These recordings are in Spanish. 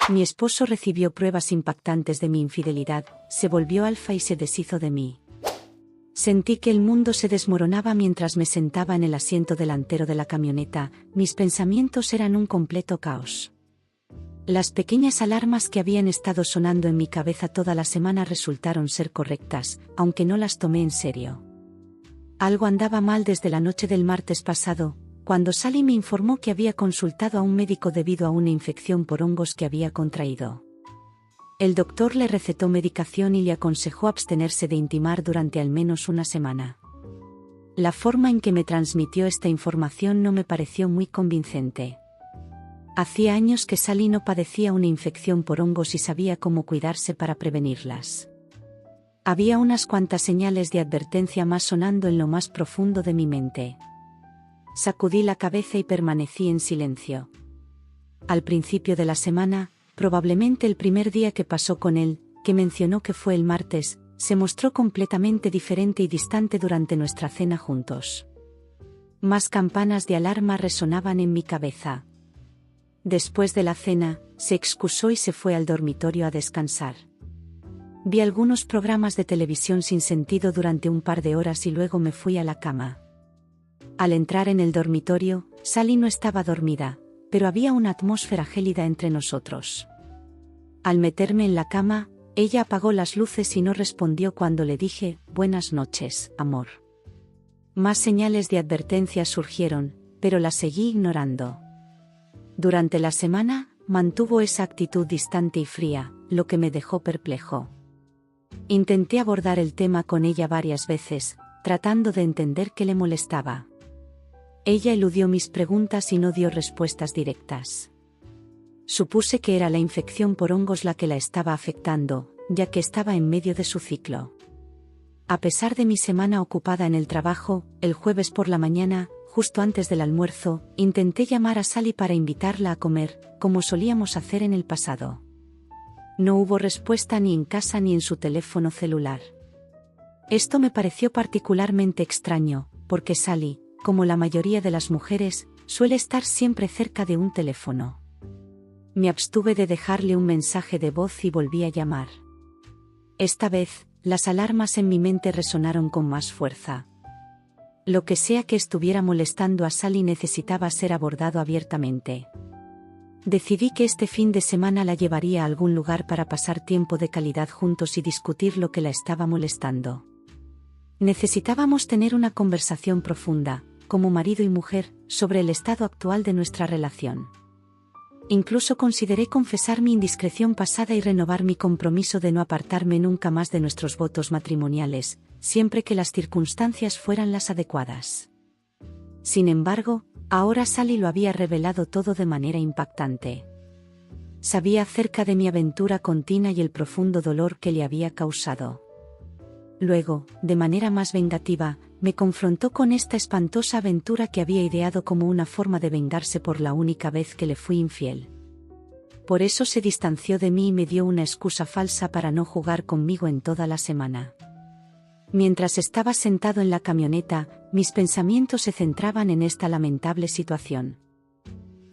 Mi esposo recibió pruebas impactantes de mi infidelidad, se volvió alfa y se deshizo de mí. Sentí que el mundo se desmoronaba mientras me sentaba en el asiento delantero de la camioneta, mis pensamientos eran un completo caos. Las pequeñas alarmas que habían estado sonando en mi cabeza toda la semana resultaron ser correctas, aunque no las tomé en serio. Algo andaba mal desde la noche del martes pasado, cuando Sally me informó que había consultado a un médico debido a una infección por hongos que había contraído. El doctor le recetó medicación y le aconsejó abstenerse de intimar durante al menos una semana. La forma en que me transmitió esta información no me pareció muy convincente. Hacía años que Sally no padecía una infección por hongos y sabía cómo cuidarse para prevenirlas. Había unas cuantas señales de advertencia más sonando en lo más profundo de mi mente. Sacudí la cabeza y permanecí en silencio. Al principio de la semana, probablemente el primer día que pasó con él, que mencionó que fue el martes, se mostró completamente diferente y distante durante nuestra cena juntos. Más campanas de alarma resonaban en mi cabeza. Después de la cena, se excusó y se fue al dormitorio a descansar. Vi algunos programas de televisión sin sentido durante un par de horas y luego me fui a la cama. Al entrar en el dormitorio, Sally no estaba dormida, pero había una atmósfera gélida entre nosotros. Al meterme en la cama, ella apagó las luces y no respondió cuando le dije, «Buenas noches, amor». Más señales de advertencia surgieron, pero las seguí ignorando. Durante la semana, mantuvo esa actitud distante y fría, lo que me dejó perplejo. Intenté abordar el tema con ella varias veces, tratando de entender qué le molestaba. Ella eludió mis preguntas y no dio respuestas directas. Supuse que era la infección por hongos la que la estaba afectando, ya que estaba en medio de su ciclo. A pesar de mi semana ocupada en el trabajo, el jueves por la mañana, justo antes del almuerzo, intenté llamar a Sally para invitarla a comer, como solíamos hacer en el pasado. No hubo respuesta ni en casa ni en su teléfono celular. Esto me pareció particularmente extraño, porque Sally, como la mayoría de las mujeres, suele estar siempre cerca de un teléfono. Me abstuve de dejarle un mensaje de voz y volví a llamar. Esta vez, las alarmas en mi mente resonaron con más fuerza. Lo que sea que estuviera molestando a Sally necesitaba ser abordado abiertamente. Decidí que este fin de semana la llevaría a algún lugar para pasar tiempo de calidad juntos y discutir lo que la estaba molestando. Necesitábamos tener una conversación profunda, como marido y mujer, sobre el estado actual de nuestra relación. Incluso consideré confesar mi indiscreción pasada y renovar mi compromiso de no apartarme nunca más de nuestros votos matrimoniales, siempre que las circunstancias fueran las adecuadas. Sin embargo, ahora Sally lo había revelado todo de manera impactante. Sabía acerca de mi aventura con Tina y el profundo dolor que le había causado. Luego, de manera más vengativa, me confrontó con esta espantosa aventura que había ideado como una forma de vengarse por la única vez que le fui infiel. Por eso se distanció de mí y me dio una excusa falsa para no jugar conmigo en toda la semana. Mientras estaba sentado en la camioneta, mis pensamientos se centraban en esta lamentable situación.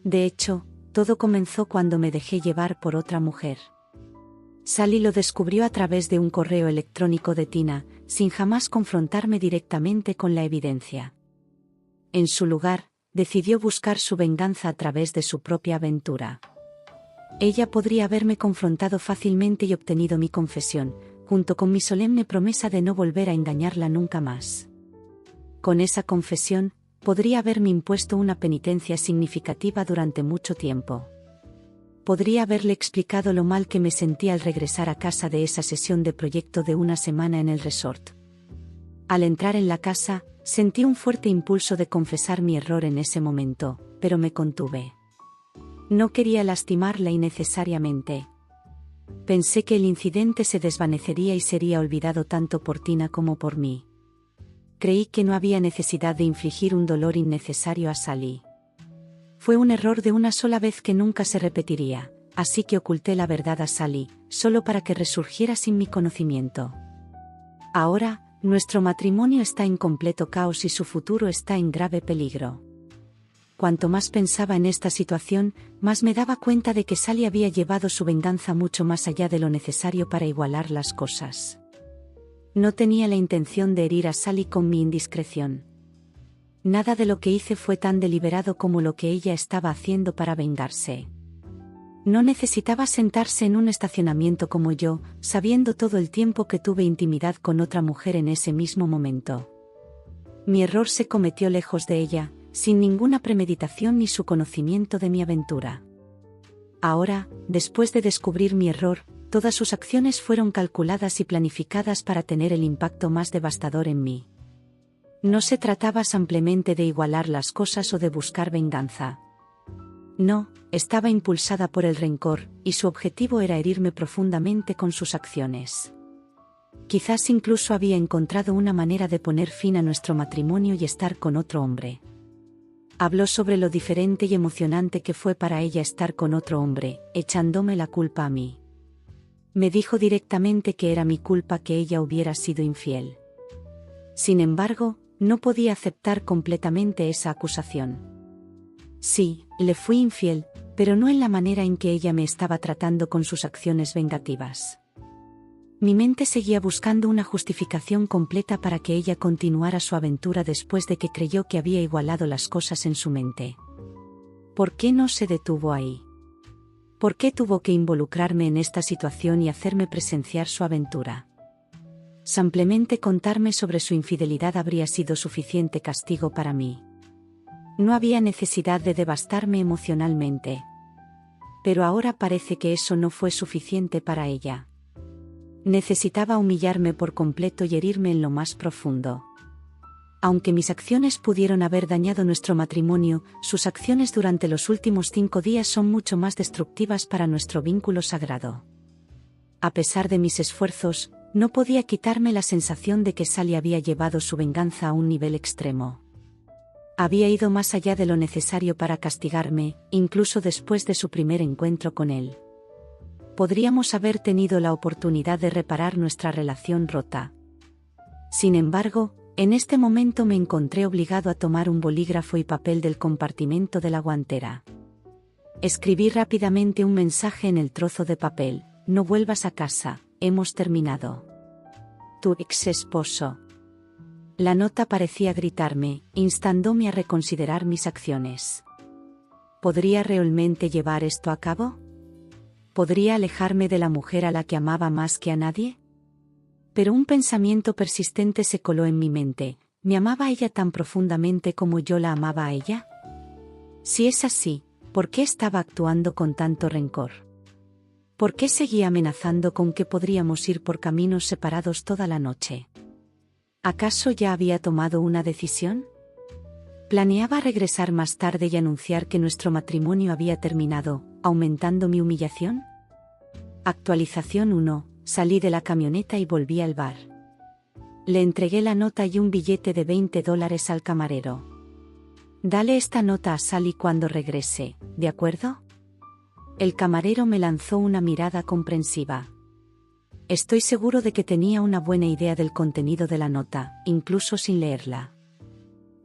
De hecho, todo comenzó cuando me dejé llevar por otra mujer. Sally lo descubrió a través de un correo electrónico de Tina, sin jamás confrontarme directamente con la evidencia. En su lugar, decidió buscar su venganza a través de su propia aventura. Ella podría haberme confrontado fácilmente y obtenido mi confesión, junto con mi solemne promesa de no volver a engañarla nunca más. Con esa confesión, podría haberme impuesto una penitencia significativa durante mucho tiempo. Podría haberle explicado lo mal que me sentía al regresar a casa de esa sesión de proyecto de una semana en el resort. Al entrar en la casa, sentí un fuerte impulso de confesar mi error en ese momento, pero me contuve. No quería lastimarla innecesariamente. Pensé que el incidente se desvanecería y sería olvidado tanto por Tina como por mí. Creí que no había necesidad de infligir un dolor innecesario a Sally. Fue un error de una sola vez que nunca se repetiría, así que oculté la verdad a Sally, solo para que resurgiera sin mi conocimiento. Ahora, nuestro matrimonio está en completo caos y su futuro está en grave peligro. cuanto más pensaba en esta situación, más me daba cuenta de que Sally había llevado su venganza mucho más allá de lo necesario para igualar las cosas. No tenía la intención de herir a Sally con mi indiscreción. Nada de lo que hice fue tan deliberado como lo que ella estaba haciendo para vengarse. No necesitaba sentarse en un estacionamiento como yo, sabiendo todo el tiempo que tuve intimidad con otra mujer en ese mismo momento. Mi error se cometió lejos de ella, sin ninguna premeditación ni su conocimiento de mi aventura. Ahora, después de descubrir mi error, todas sus acciones fueron calculadas y planificadas para tener el impacto más devastador en mí. No se trataba simplemente de igualar las cosas o de buscar venganza. No, estaba impulsada por el rencor, y su objetivo era herirme profundamente con sus acciones. Quizás incluso había encontrado una manera de poner fin a nuestro matrimonio y estar con otro hombre. Habló sobre lo diferente y emocionante que fue para ella estar con otro hombre, echándome la culpa a mí. Me dijo directamente que era mi culpa que ella hubiera sido infiel. Sin embargo, no podía aceptar completamente esa acusación. Sí, le fui infiel, pero no en la manera en que ella me estaba tratando con sus acciones vengativas. Mi mente seguía buscando una justificación completa para que ella continuara su aventura después de que creyó que había igualado las cosas en su mente. ¿Por qué no se detuvo ahí? ¿Por qué tuvo que involucrarme en esta situación y hacerme presenciar su aventura? Simplemente contarme sobre su infidelidad habría sido suficiente castigo para mí. No había necesidad de devastarme emocionalmente. Pero ahora parece que eso no fue suficiente para ella. Necesitaba humillarme por completo y herirme en lo más profundo. Aunque mis acciones pudieron haber dañado nuestro matrimonio, sus acciones durante los últimos 5 días son mucho más destructivas para nuestro vínculo sagrado. A pesar de mis esfuerzos, no podía quitarme la sensación de que Sally había llevado su venganza a un nivel extremo. Había ido más allá de lo necesario para castigarme, incluso después de su primer encuentro con él. Podríamos haber tenido la oportunidad de reparar nuestra relación rota. Sin embargo, en este momento me encontré obligado a tomar un bolígrafo y papel del compartimento de la guantera. Escribí rápidamente un mensaje en el trozo de papel: no vuelvas a casa, hemos terminado. Tu ex esposo. La nota parecía gritarme, instándome a reconsiderar mis acciones. ¿Podría realmente llevar esto a cabo? ¿Podría alejarme de la mujer a la que amaba más que a nadie? Pero un pensamiento persistente se coló en mi mente: ¿me amaba ella tan profundamente como yo la amaba a ella? Si es así, ¿por qué estaba actuando con tanto rencor? ¿Por qué seguía amenazando con que podríamos ir por caminos separados toda la noche? ¿Acaso ya había tomado una decisión? ¿Planeaba regresar más tarde y anunciar que nuestro matrimonio había terminado, aumentando mi humillación? Actualización 1. Salí de la camioneta y volví al bar. Le entregué la nota y un billete de $20 al camarero. Dale esta nota a Sally cuando regrese, ¿de acuerdo? El camarero me lanzó una mirada comprensiva. Estoy seguro de que tenía una buena idea del contenido de la nota, incluso sin leerla.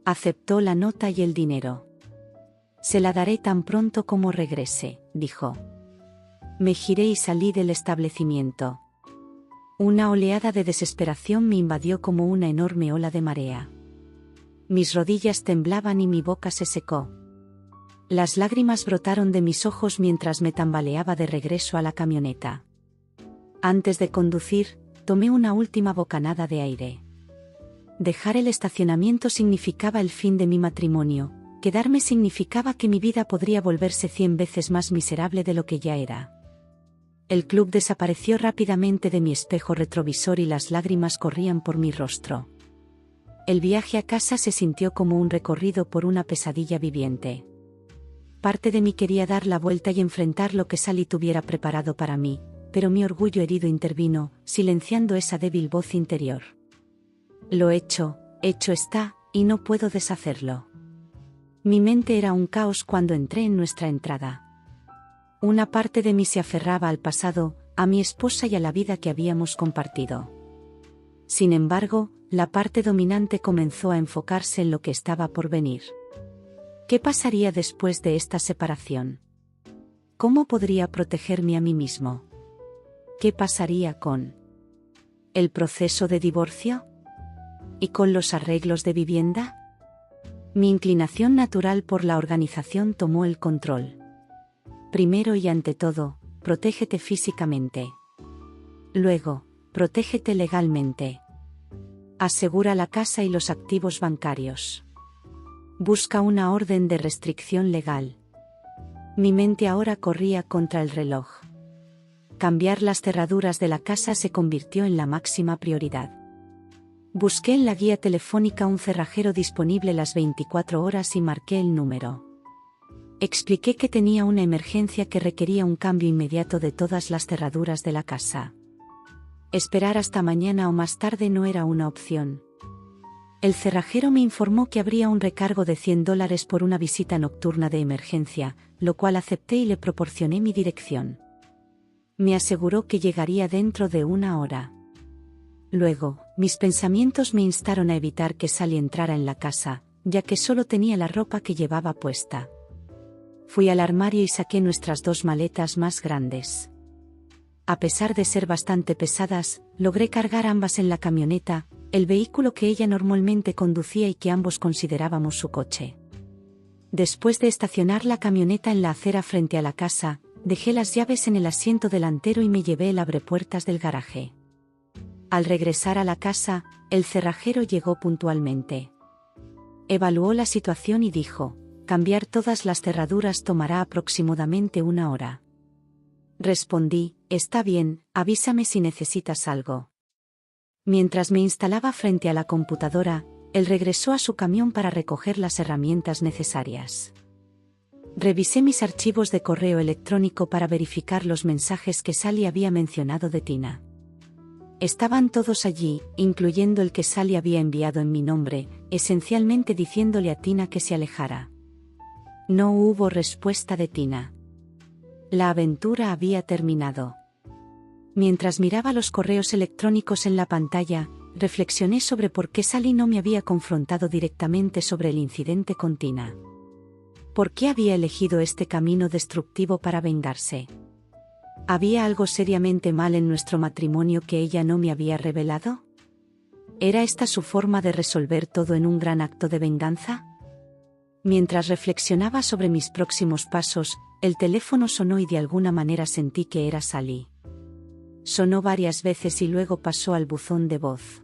Aceptó la nota y el dinero. Se la daré tan pronto como regrese, dijo. Me giré y salí del establecimiento. Una oleada de desesperación me invadió como una enorme ola de marea. Mis rodillas temblaban y mi boca se secó. Las lágrimas brotaron de mis ojos mientras me tambaleaba de regreso a la camioneta. Antes de conducir, tomé una última bocanada de aire. Dejar el estacionamiento significaba el fin de mi matrimonio, quedarme significaba que mi vida podría volverse 100 veces más miserable de lo que ya era. El club desapareció rápidamente de mi espejo retrovisor y las lágrimas corrían por mi rostro. El viaje a casa se sintió como un recorrido por una pesadilla viviente. Parte de mí quería dar la vuelta y enfrentar lo que Sally tuviera preparado para mí, pero mi orgullo herido intervino, silenciando esa débil voz interior. Lo hecho está, y no puedo deshacerlo. Mi mente era un caos cuando entré en nuestra entrada. Una parte de mí se aferraba al pasado, a mi esposa y a la vida que habíamos compartido. Sin embargo, la parte dominante comenzó a enfocarse en lo que estaba por venir. ¿Qué pasaría después de esta separación? ¿Cómo podría protegerme a mí mismo? ¿Qué pasaría con el proceso de divorcio? ¿Y con los arreglos de vivienda? Mi inclinación natural por la organización tomó el control. Primero y ante todo, protégete físicamente. Luego, protégete legalmente. Asegura la casa y los activos bancarios. Busca una orden de restricción legal. Mi mente ahora corría contra el reloj. Cambiar las cerraduras de la casa se convirtió en la máxima prioridad. Busqué en la guía telefónica un cerrajero disponible las 24 horas y marqué el número. Expliqué que tenía una emergencia que requería un cambio inmediato de todas las cerraduras de la casa. Esperar hasta mañana o más tarde no era una opción. El cerrajero me informó que habría un recargo de $100 por una visita nocturna de emergencia, lo cual acepté y le proporcioné mi dirección. Me aseguró que llegaría dentro de 1 hora. Luego, mis pensamientos me instaron a evitar que Sally entrara en la casa, ya que solo tenía la ropa que llevaba puesta. Fui al armario y saqué nuestras 2 maletas más grandes. A pesar de ser bastante pesadas, logré cargar ambas en la camioneta, el vehículo que ella normalmente conducía y que ambos considerábamos su coche. Después de estacionar la camioneta en la acera frente a la casa, dejé las llaves en el asiento delantero y me llevé el abrepuertas del garaje. Al regresar a la casa, el cerrajero llegó puntualmente. Evaluó la situación y dijo: cambiar todas las cerraduras tomará aproximadamente 1 hora. Respondí: está bien, avísame si necesitas algo. Mientras me instalaba frente a la computadora, él regresó a su camión para recoger las herramientas necesarias. Revisé mis archivos de correo electrónico para verificar los mensajes que Sally había mencionado de Tina. Estaban todos allí, incluyendo el que Sally había enviado en mi nombre, esencialmente diciéndole a Tina que se alejara. No hubo respuesta de Tina. La aventura había terminado. Mientras miraba los correos electrónicos en la pantalla, reflexioné sobre por qué Sally no me había confrontado directamente sobre el incidente con Tina. ¿Por qué había elegido este camino destructivo para vengarse? ¿Había algo seriamente mal en nuestro matrimonio que ella no me había revelado? ¿Era esta su forma de resolver todo en un gran acto de venganza? Mientras reflexionaba sobre mis próximos pasos, el teléfono sonó y de alguna manera sentí que era Sally. Sonó varias veces y luego pasó al buzón de voz.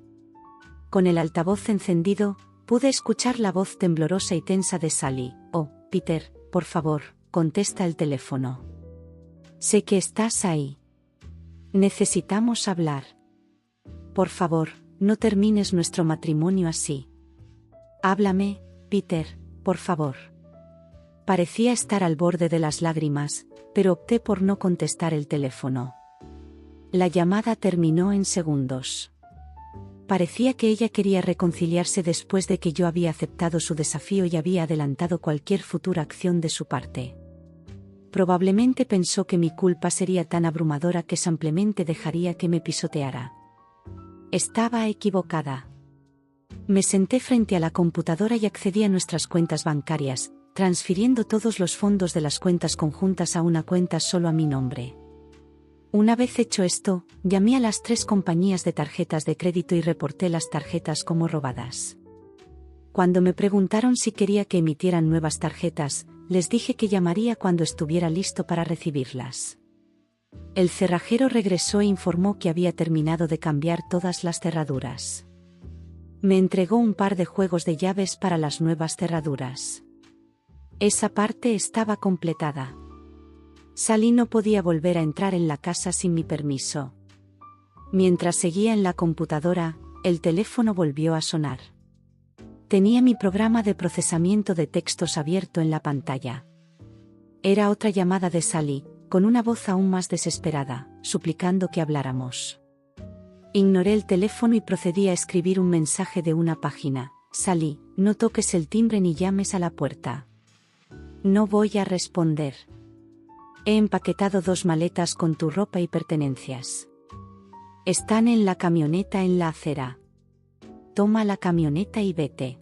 Con el altavoz encendido, pude escuchar la voz temblorosa y tensa de Sally. Oh, Peter, por favor, contesta el teléfono. Sé que estás ahí. Necesitamos hablar. Por favor, no termines nuestro matrimonio así. Háblame, Peter, por favor. Parecía estar al borde de las lágrimas, pero opté por no contestar el teléfono. La llamada terminó en segundos. Parecía que ella quería reconciliarse después de que yo había aceptado su desafío y había adelantado cualquier futura acción de su parte. Probablemente pensó que mi culpa sería tan abrumadora que simplemente dejaría que me pisoteara. Estaba equivocada. Me senté frente a la computadora y accedí a nuestras cuentas bancarias, transfiriendo todos los fondos de las cuentas conjuntas a una cuenta solo a mi nombre. Una vez hecho esto, llamé a las 3 compañías de tarjetas de crédito y reporté las tarjetas como robadas. Cuando me preguntaron si quería que emitieran nuevas tarjetas, les dije que llamaría cuando estuviera listo para recibirlas. El cerrajero regresó e informó que había terminado de cambiar todas las cerraduras. Me entregó un par de juegos de llaves para las nuevas cerraduras. Esa parte estaba completada. Sally no podía volver a entrar en la casa sin mi permiso. Mientras seguía en la computadora, el teléfono volvió a sonar. Tenía mi programa de procesamiento de textos abierto en la pantalla. Era otra llamada de Sally, con una voz aún más desesperada, suplicando que habláramos. Ignoré el teléfono y procedí a escribir un mensaje de una página. Sally, no toques el timbre ni llames a la puerta. No voy a responder. He empaquetado 2 maletas con tu ropa y pertenencias. Están en la camioneta en la acera. Toma la camioneta y vete.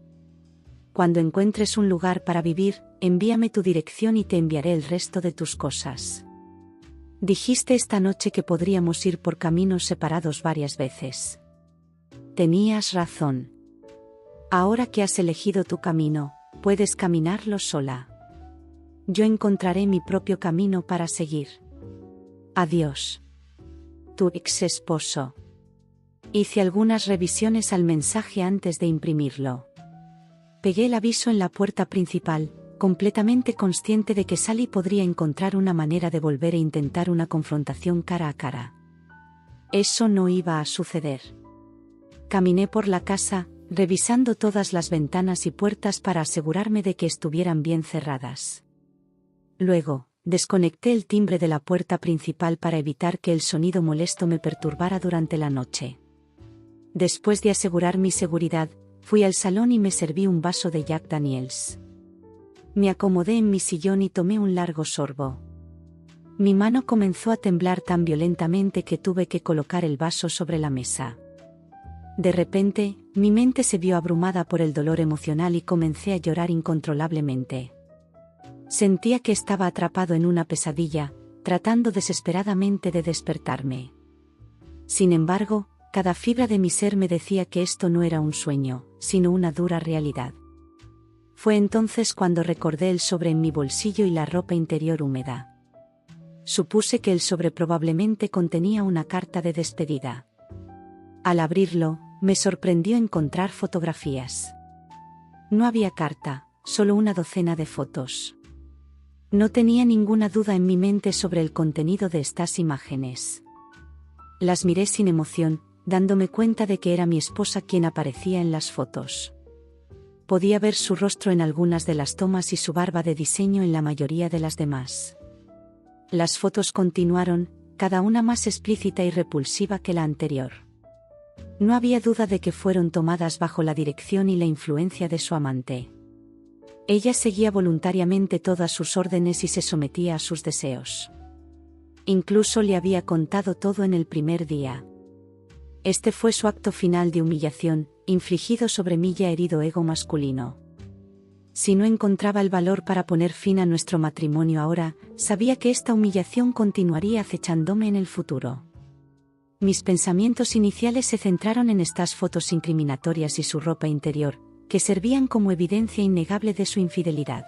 Cuando encuentres un lugar para vivir, envíame tu dirección y te enviaré el resto de tus cosas. Dijiste esta noche que podríamos ir por caminos separados varias veces. Tenías razón. Ahora que has elegido tu camino, puedes caminarlo sola. Yo encontraré mi propio camino para seguir. Adiós. Tu ex esposo. Hice algunas revisiones al mensaje antes de imprimirlo. Pegué el aviso en la puerta principal, completamente consciente de que Sally podría encontrar una manera de volver a intentar una confrontación cara a cara. Eso no iba a suceder. Caminé por la casa, revisando todas las ventanas y puertas para asegurarme de que estuvieran bien cerradas. Luego, desconecté el timbre de la puerta principal para evitar que el sonido molesto me perturbara durante la noche. Después de asegurar mi seguridad, fui al salón y me serví un vaso de Jack Daniels. Me acomodé en mi sillón y tomé un largo sorbo. Mi mano comenzó a temblar tan violentamente que tuve que colocar el vaso sobre la mesa. De repente, mi mente se vio abrumada por el dolor emocional y comencé a llorar incontrolablemente. Sentía que estaba atrapado en una pesadilla, tratando desesperadamente de despertarme. Sin embargo, cada fibra de mi ser me decía que esto no era un sueño, sino una dura realidad. Fue entonces cuando recordé el sobre en mi bolsillo y la ropa interior húmeda. Supuse que el sobre probablemente contenía una carta de despedida. Al abrirlo, me sorprendió encontrar fotografías. No había carta, solo una docena de fotos. No tenía ninguna duda en mi mente sobre el contenido de estas imágenes. Las miré sin emoción, dándome cuenta de que era mi esposa quien aparecía en las fotos. Podía ver su rostro en algunas de las tomas y su barba de diseño en la mayoría de las demás. Las fotos continuaron, cada una más explícita y repulsiva que la anterior. No había duda de que fueron tomadas bajo la dirección y la influencia de su amante. Ella seguía voluntariamente todas sus órdenes y se sometía a sus deseos. Incluso le había contado todo en el primer día. Este fue su acto final de humillación, infligido sobre mi ya herido ego masculino. Si no encontraba el valor para poner fin a nuestro matrimonio ahora, sabía que esta humillación continuaría acechándome en el futuro. Mis pensamientos iniciales se centraron en estas fotos incriminatorias y su ropa interior, que servían como evidencia innegable de su infidelidad.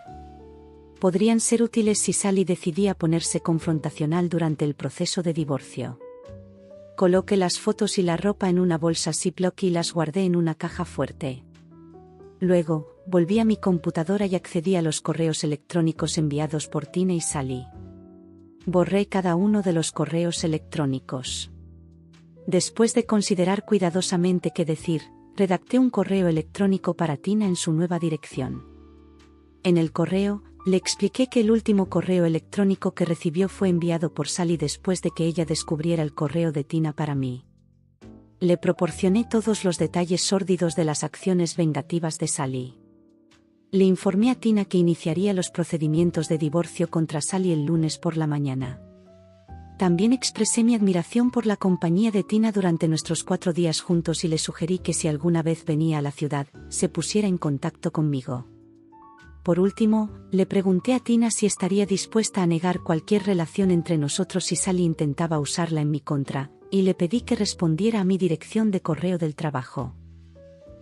Podrían ser útiles si Sally decidía ponerse confrontacional durante el proceso de divorcio. Coloqué las fotos y la ropa en una bolsa Ziploc y las guardé en una caja fuerte. Luego, volví a mi computadora y accedí a los correos electrónicos enviados por Tina y Sally. Borré cada uno de los correos electrónicos. Después de considerar cuidadosamente qué decir, redacté un correo electrónico para Tina en su nueva dirección. En el correo, le expliqué que el último correo electrónico que recibió fue enviado por Sally después de que ella descubriera el correo de Tina para mí. Le proporcioné todos los detalles sórdidos de las acciones vengativas de Sally. Le informé a Tina que iniciaría los procedimientos de divorcio contra Sally el lunes por la mañana. También expresé mi admiración por la compañía de Tina durante nuestros 4 días juntos y le sugerí que si alguna vez venía a la ciudad, se pusiera en contacto conmigo. Por último, le pregunté a Tina si estaría dispuesta a negar cualquier relación entre nosotros si Sally intentaba usarla en mi contra, y le pedí que respondiera a mi dirección de correo del trabajo.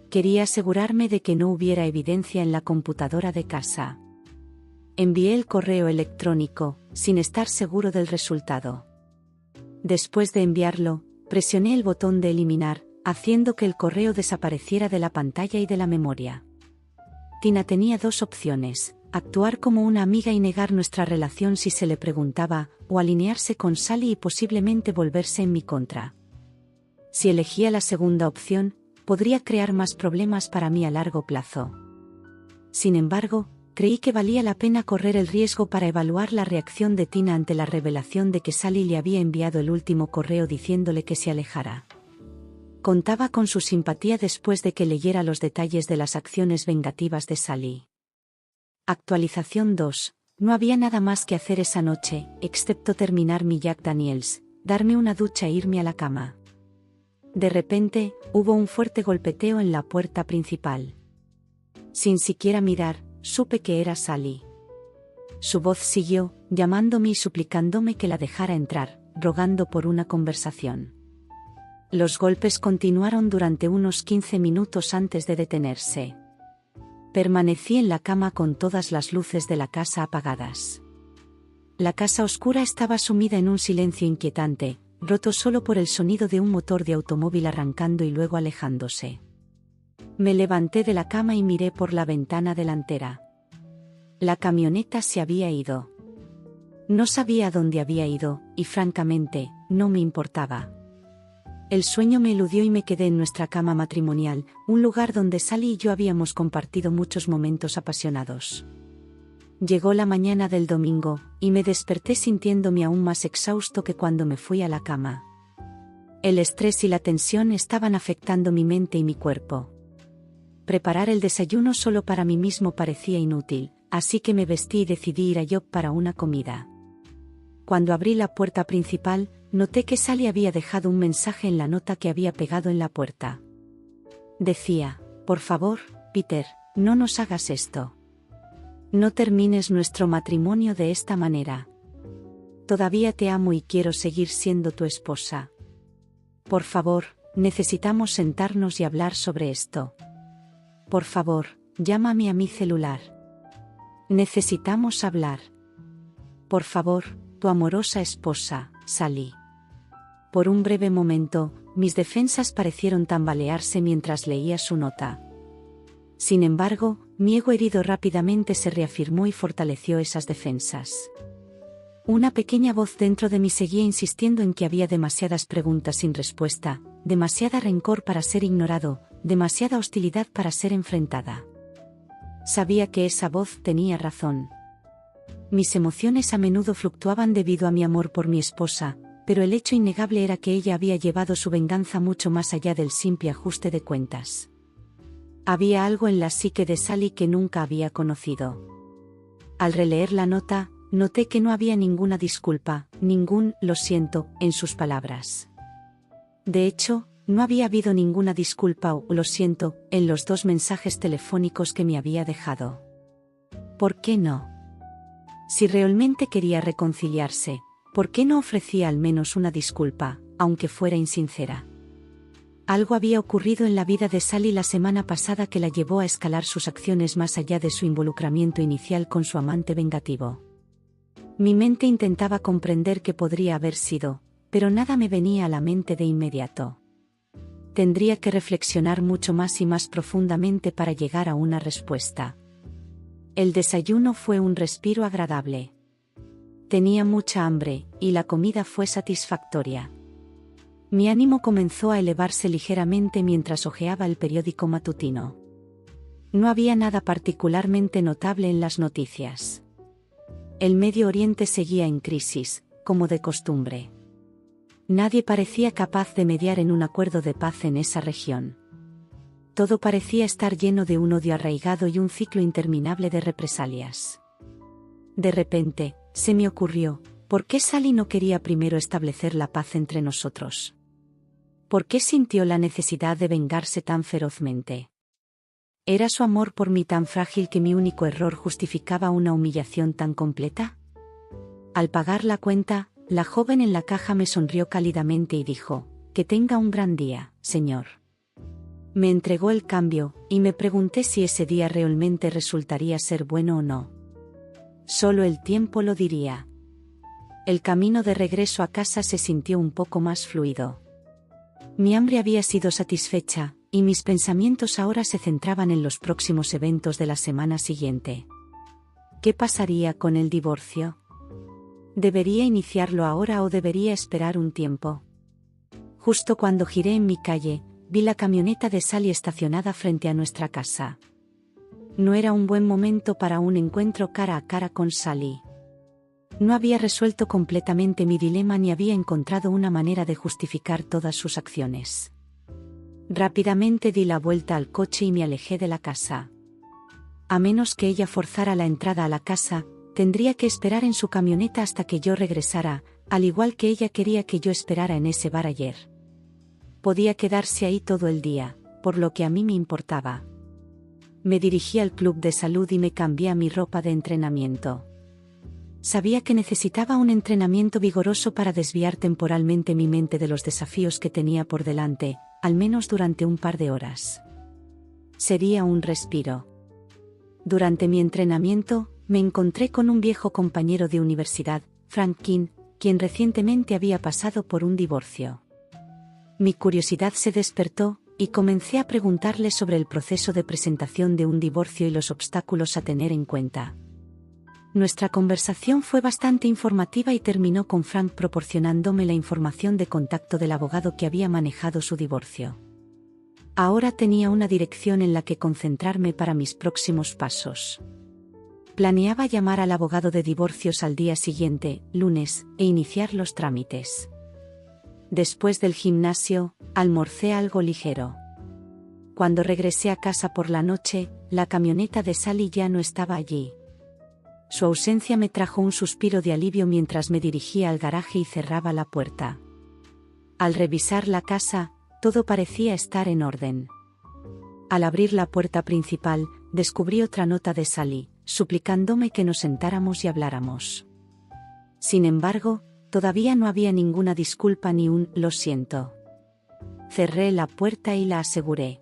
Quería asegurarme de que no hubiera evidencia en la computadora de casa. Envié el correo electrónico, sin estar seguro del resultado. Después de enviarlo, presioné el botón de eliminar, haciendo que el correo desapareciera de la pantalla y de la memoria. Tina tenía 2 opciones: actuar como una amiga y negar nuestra relación si se le preguntaba, o alinearse con Sally y posiblemente volverse en mi contra. Si elegía la segunda opción, podría crear más problemas para mí a largo plazo. Sin embargo, creí que valía la pena correr el riesgo para evaluar la reacción de Tina ante la revelación de que Sally le había enviado el último correo diciéndole que se alejara. Contaba con su simpatía después de que leyera los detalles de las acciones vengativas de Sally. Actualización 2. No había nada más que hacer esa noche, excepto terminar mi Jack Daniels, darme una ducha e irme a la cama. De repente, hubo un fuerte golpeteo en la puerta principal. Sin siquiera mirar, supe que era Sally. Su voz siguió, llamándome y suplicándome que la dejara entrar, rogando por una conversación. Los golpes continuaron durante unos 15 minutos antes de detenerse. Permanecí en la cama con todas las luces de la casa apagadas. La casa oscura estaba sumida en un silencio inquietante, roto solo por el sonido de un motor de automóvil arrancando y luego alejándose. Me levanté de la cama y miré por la ventana delantera. La camioneta se había ido. No sabía a dónde había ido, y francamente, no me importaba. El sueño me eludió y me quedé en nuestra cama matrimonial, un lugar donde Sally y yo habíamos compartido muchos momentos apasionados. Llegó la mañana del domingo, y me desperté sintiéndome aún más exhausto que cuando me fui a la cama. El estrés y la tensión estaban afectando mi mente y mi cuerpo. Preparar el desayuno solo para mí mismo parecía inútil, así que me vestí y decidí ir a Job para una comida. Cuando abrí la puerta principal, noté que Sally había dejado un mensaje en la nota que había pegado en la puerta. Decía: por favor, Peter, no nos hagas esto. No termines nuestro matrimonio de esta manera. Todavía te amo y quiero seguir siendo tu esposa. Por favor, necesitamos sentarnos y hablar sobre esto. Por favor, llámame a mi celular. Necesitamos hablar. Por favor, tu amorosa esposa, Sally. Por un breve momento, mis defensas parecieron tambalearse mientras leía su nota. Sin embargo, mi ego herido rápidamente se reafirmó y fortaleció esas defensas. Una pequeña voz dentro de mí seguía insistiendo en que había demasiadas preguntas sin respuesta, demasiada rencor para ser ignorado, demasiada hostilidad para ser enfrentada. Sabía que esa voz tenía razón. Mis emociones a menudo fluctuaban debido a mi amor por mi esposa, pero el hecho innegable era que ella había llevado su venganza mucho más allá del simple ajuste de cuentas. Había algo en la psique de Sally que nunca había conocido. Al releer la nota, noté que no había ninguna disculpa, ningún "lo siento" en sus palabras. De hecho, no había habido ninguna disculpa o "lo siento" en los 2 mensajes telefónicos que me había dejado. ¿Por qué no? Si realmente quería reconciliarse, ¿por qué no ofrecía al menos una disculpa, aunque fuera insincera? Algo había ocurrido en la vida de Sally la semana pasada que la llevó a escalar sus acciones más allá de su involucramiento inicial con su amante vengativo. Mi mente intentaba comprender qué podría haber sido, pero nada me venía a la mente de inmediato. Tendría que reflexionar mucho más y más profundamente para llegar a una respuesta. El desayuno fue un respiro agradable. Tenía mucha hambre, y la comida fue satisfactoria. Mi ánimo comenzó a elevarse ligeramente mientras hojeaba el periódico matutino. No había nada particularmente notable en las noticias. El Medio Oriente seguía en crisis, como de costumbre. Nadie parecía capaz de mediar en un acuerdo de paz en esa región. Todo parecía estar lleno de un odio arraigado y un ciclo interminable de represalias. De repente, se me ocurrió, ¿por qué Sally no quería primero establecer la paz entre nosotros? ¿Por qué sintió la necesidad de vengarse tan ferozmente? ¿Era su amor por mí tan frágil que mi único error justificaba una humillación tan completa? Al pagar la cuenta, la joven en la caja me sonrió cálidamente y dijo: «Que tenga un gran día, señor». Me entregó el cambio, y me pregunté si ese día realmente resultaría ser bueno o no. Solo el tiempo lo diría. El camino de regreso a casa se sintió un poco más fluido. Mi hambre había sido satisfecha, y mis pensamientos ahora se centraban en los próximos eventos de la semana siguiente. ¿Qué pasaría con el divorcio? ¿Debería iniciarlo ahora o debería esperar un tiempo? Justo cuando giré en mi calle, vi la camioneta de Sally estacionada frente a nuestra casa. No era un buen momento para un encuentro cara a cara con Sally. No había resuelto completamente mi dilema ni había encontrado una manera de justificar todas sus acciones. Rápidamente di la vuelta al coche y me alejé de la casa. A menos que ella forzara la entrada a la casa, tendría que esperar en su camioneta hasta que yo regresara, al igual que ella quería que yo esperara en ese bar ayer. Podía quedarse ahí todo el día, por lo que a mí me importaba. Me dirigí al club de salud y me cambié a mi ropa de entrenamiento. Sabía que necesitaba un entrenamiento vigoroso para desviar temporalmente mi mente de los desafíos que tenía por delante, al menos durante un par de horas. Sería un respiro. Durante mi entrenamiento, me encontré con un viejo compañero de universidad, Frank King, quien recientemente había pasado por un divorcio. Mi curiosidad se despertó, y comencé a preguntarle sobre el proceso de presentación de un divorcio y los obstáculos a tener en cuenta. Nuestra conversación fue bastante informativa y terminó con Frank proporcionándome la información de contacto del abogado que había manejado su divorcio. Ahora tenía una dirección en la que concentrarme para mis próximos pasos. Planeaba llamar al abogado de divorcios al día siguiente, lunes, e iniciar los trámites. Después del gimnasio, almorcé algo ligero. Cuando regresé a casa por la noche, la camioneta de Sally ya no estaba allí. Su ausencia me trajo un suspiro de alivio mientras me dirigía al garaje y cerraba la puerta. Al revisar la casa, todo parecía estar en orden. Al abrir la puerta principal, descubrí otra nota de Sally, suplicándome que nos sentáramos y habláramos. Sin embargo, todavía no había ninguna disculpa ni un «lo siento». Cerré la puerta y la aseguré.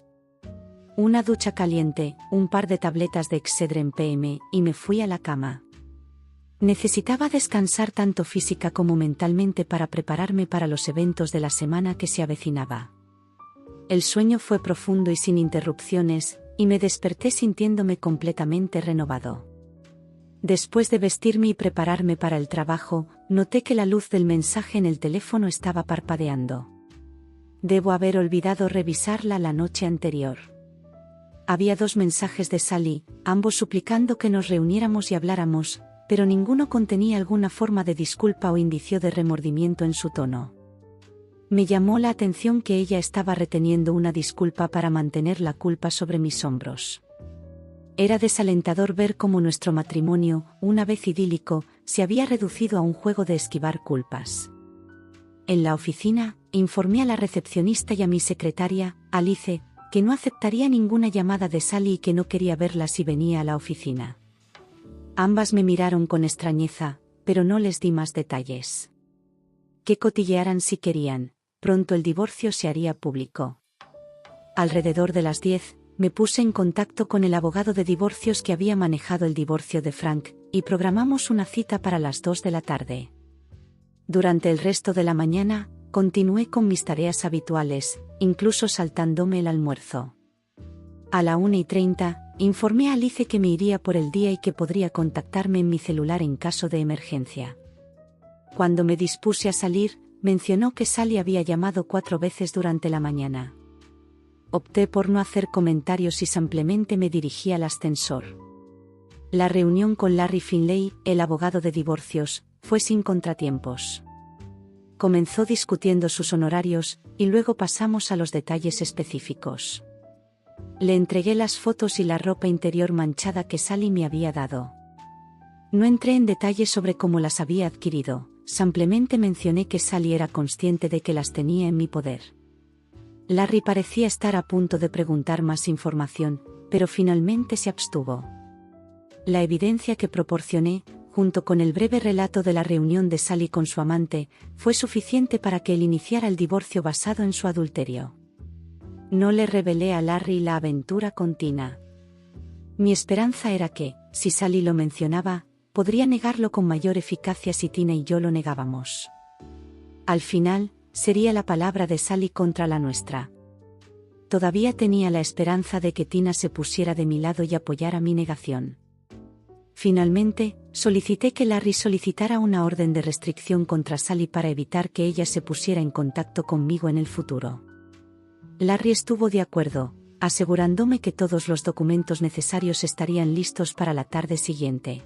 Una ducha caliente, un par de tabletas de Excedrin PM, y me fui a la cama. Necesitaba descansar tanto física como mentalmente para prepararme para los eventos de la semana que se avecinaba. El sueño fue profundo y sin interrupciones, y me desperté sintiéndome completamente renovado. Después de vestirme y prepararme para el trabajo, noté que la luz del mensaje en el teléfono estaba parpadeando. Debo haber olvidado revisarla la noche anterior. Había 2 mensajes de Sally, ambos suplicando que nos reuniéramos y habláramos, pero ninguno contenía alguna forma de disculpa o indicio de remordimiento en su tono. Me llamó la atención que ella estaba reteniendo una disculpa para mantener la culpa sobre mis hombros. Era desalentador ver cómo nuestro matrimonio, una vez idílico, se había reducido a un juego de esquivar culpas. En la oficina, informé a la recepcionista y a mi secretaria, Alice, que no aceptaría ninguna llamada de Sally y que no quería verla si venía a la oficina. Ambas me miraron con extrañeza, pero no les di más detalles. Que cotillearan si querían, pronto el divorcio se haría público. Alrededor de las 10, me puse en contacto con el abogado de divorcios que había manejado el divorcio de Frank, y programamos una cita para las 2 de la tarde. Durante el resto de la mañana, continué con mis tareas habituales, incluso saltándome el almuerzo. A la 1:30, informé a Alice que me iría por el día y que podría contactarme en mi celular en caso de emergencia. Cuando me dispuse a salir, mencionó que Sally había llamado 4 veces durante la mañana. Opté por no hacer comentarios y simplemente me dirigí al ascensor. La reunión con Larry Finlay, el abogado de divorcios, fue sin contratiempos. Comenzó discutiendo sus honorarios, y luego pasamos a los detalles específicos. Le entregué las fotos y la ropa interior manchada que Sally me había dado. No entré en detalles sobre cómo las había adquirido, simplemente mencioné que Sally era consciente de que las tenía en mi poder. Larry parecía estar a punto de preguntar más información, pero finalmente se abstuvo. La evidencia que proporcioné, junto con el breve relato de la reunión de Sally con su amante, fue suficiente para que él iniciara el divorcio basado en su adulterio. No le revelé a Larry la aventura con Tina. Mi esperanza era que, si Sally lo mencionaba, podría negarlo con mayor eficacia si Tina y yo lo negábamos. Al final, sería la palabra de Sally contra la nuestra. Todavía tenía la esperanza de que Tina se pusiera de mi lado y apoyara mi negación. Finalmente, solicité que Larry solicitara una orden de restricción contra Sally para evitar que ella se pusiera en contacto conmigo en el futuro. Larry estuvo de acuerdo, asegurándome que todos los documentos necesarios estarían listos para la tarde siguiente.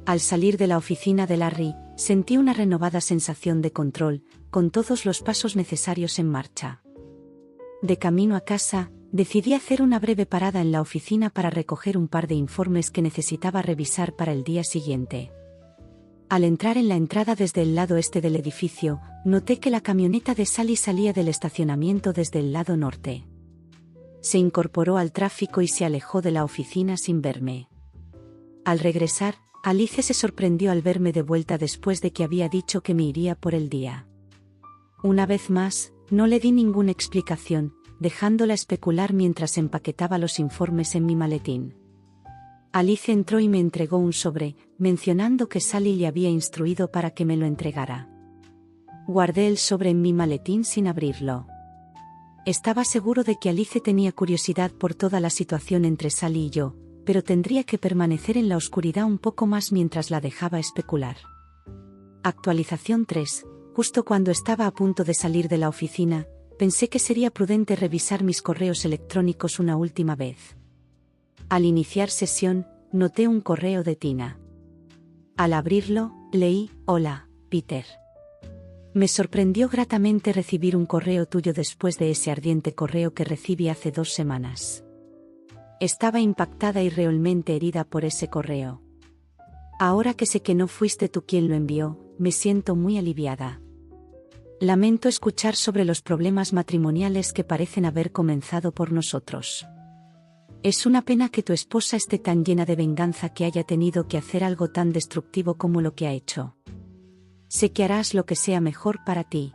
Al salir de la oficina de Larry, sentí una renovada sensación de control, con todos los pasos necesarios en marcha. De camino a casa, decidí hacer una breve parada en la oficina para recoger un par de informes que necesitaba revisar para el día siguiente. Al entrar en la entrada desde el lado este del edificio, noté que la camioneta de Sally salía del estacionamiento desde el lado norte. Se incorporó al tráfico y se alejó de la oficina sin verme. Al regresar, Alice se sorprendió al verme de vuelta después de que había dicho que me iría por el día. Una vez más, no le di ninguna explicación, dejándola especular mientras empaquetaba los informes en mi maletín. Alice entró y me entregó un sobre, mencionando que Sally le había instruido para que me lo entregara. Guardé el sobre en mi maletín sin abrirlo. Estaba seguro de que Alice tenía curiosidad por toda la situación entre Sally y yo, pero tendría que permanecer en la oscuridad un poco más mientras la dejaba especular. Actualización 3. Justo cuando estaba a punto de salir de la oficina, pensé que sería prudente revisar mis correos electrónicos una última vez. Al iniciar sesión, noté un correo de Tina. Al abrirlo, leí: «Hola, Peter. Me sorprendió gratamente recibir un correo tuyo después de ese ardiente correo que recibí hace 2 semanas. Estaba impactada y realmente herida por ese correo. Ahora que sé que no fuiste tú quien lo envió, me siento muy aliviada. Lamento escuchar sobre los problemas matrimoniales que parecen haber comenzado por nosotros. Es una pena que tu esposa esté tan llena de venganza que haya tenido que hacer algo tan destructivo como lo que ha hecho. Sé que harás lo que sea mejor para ti.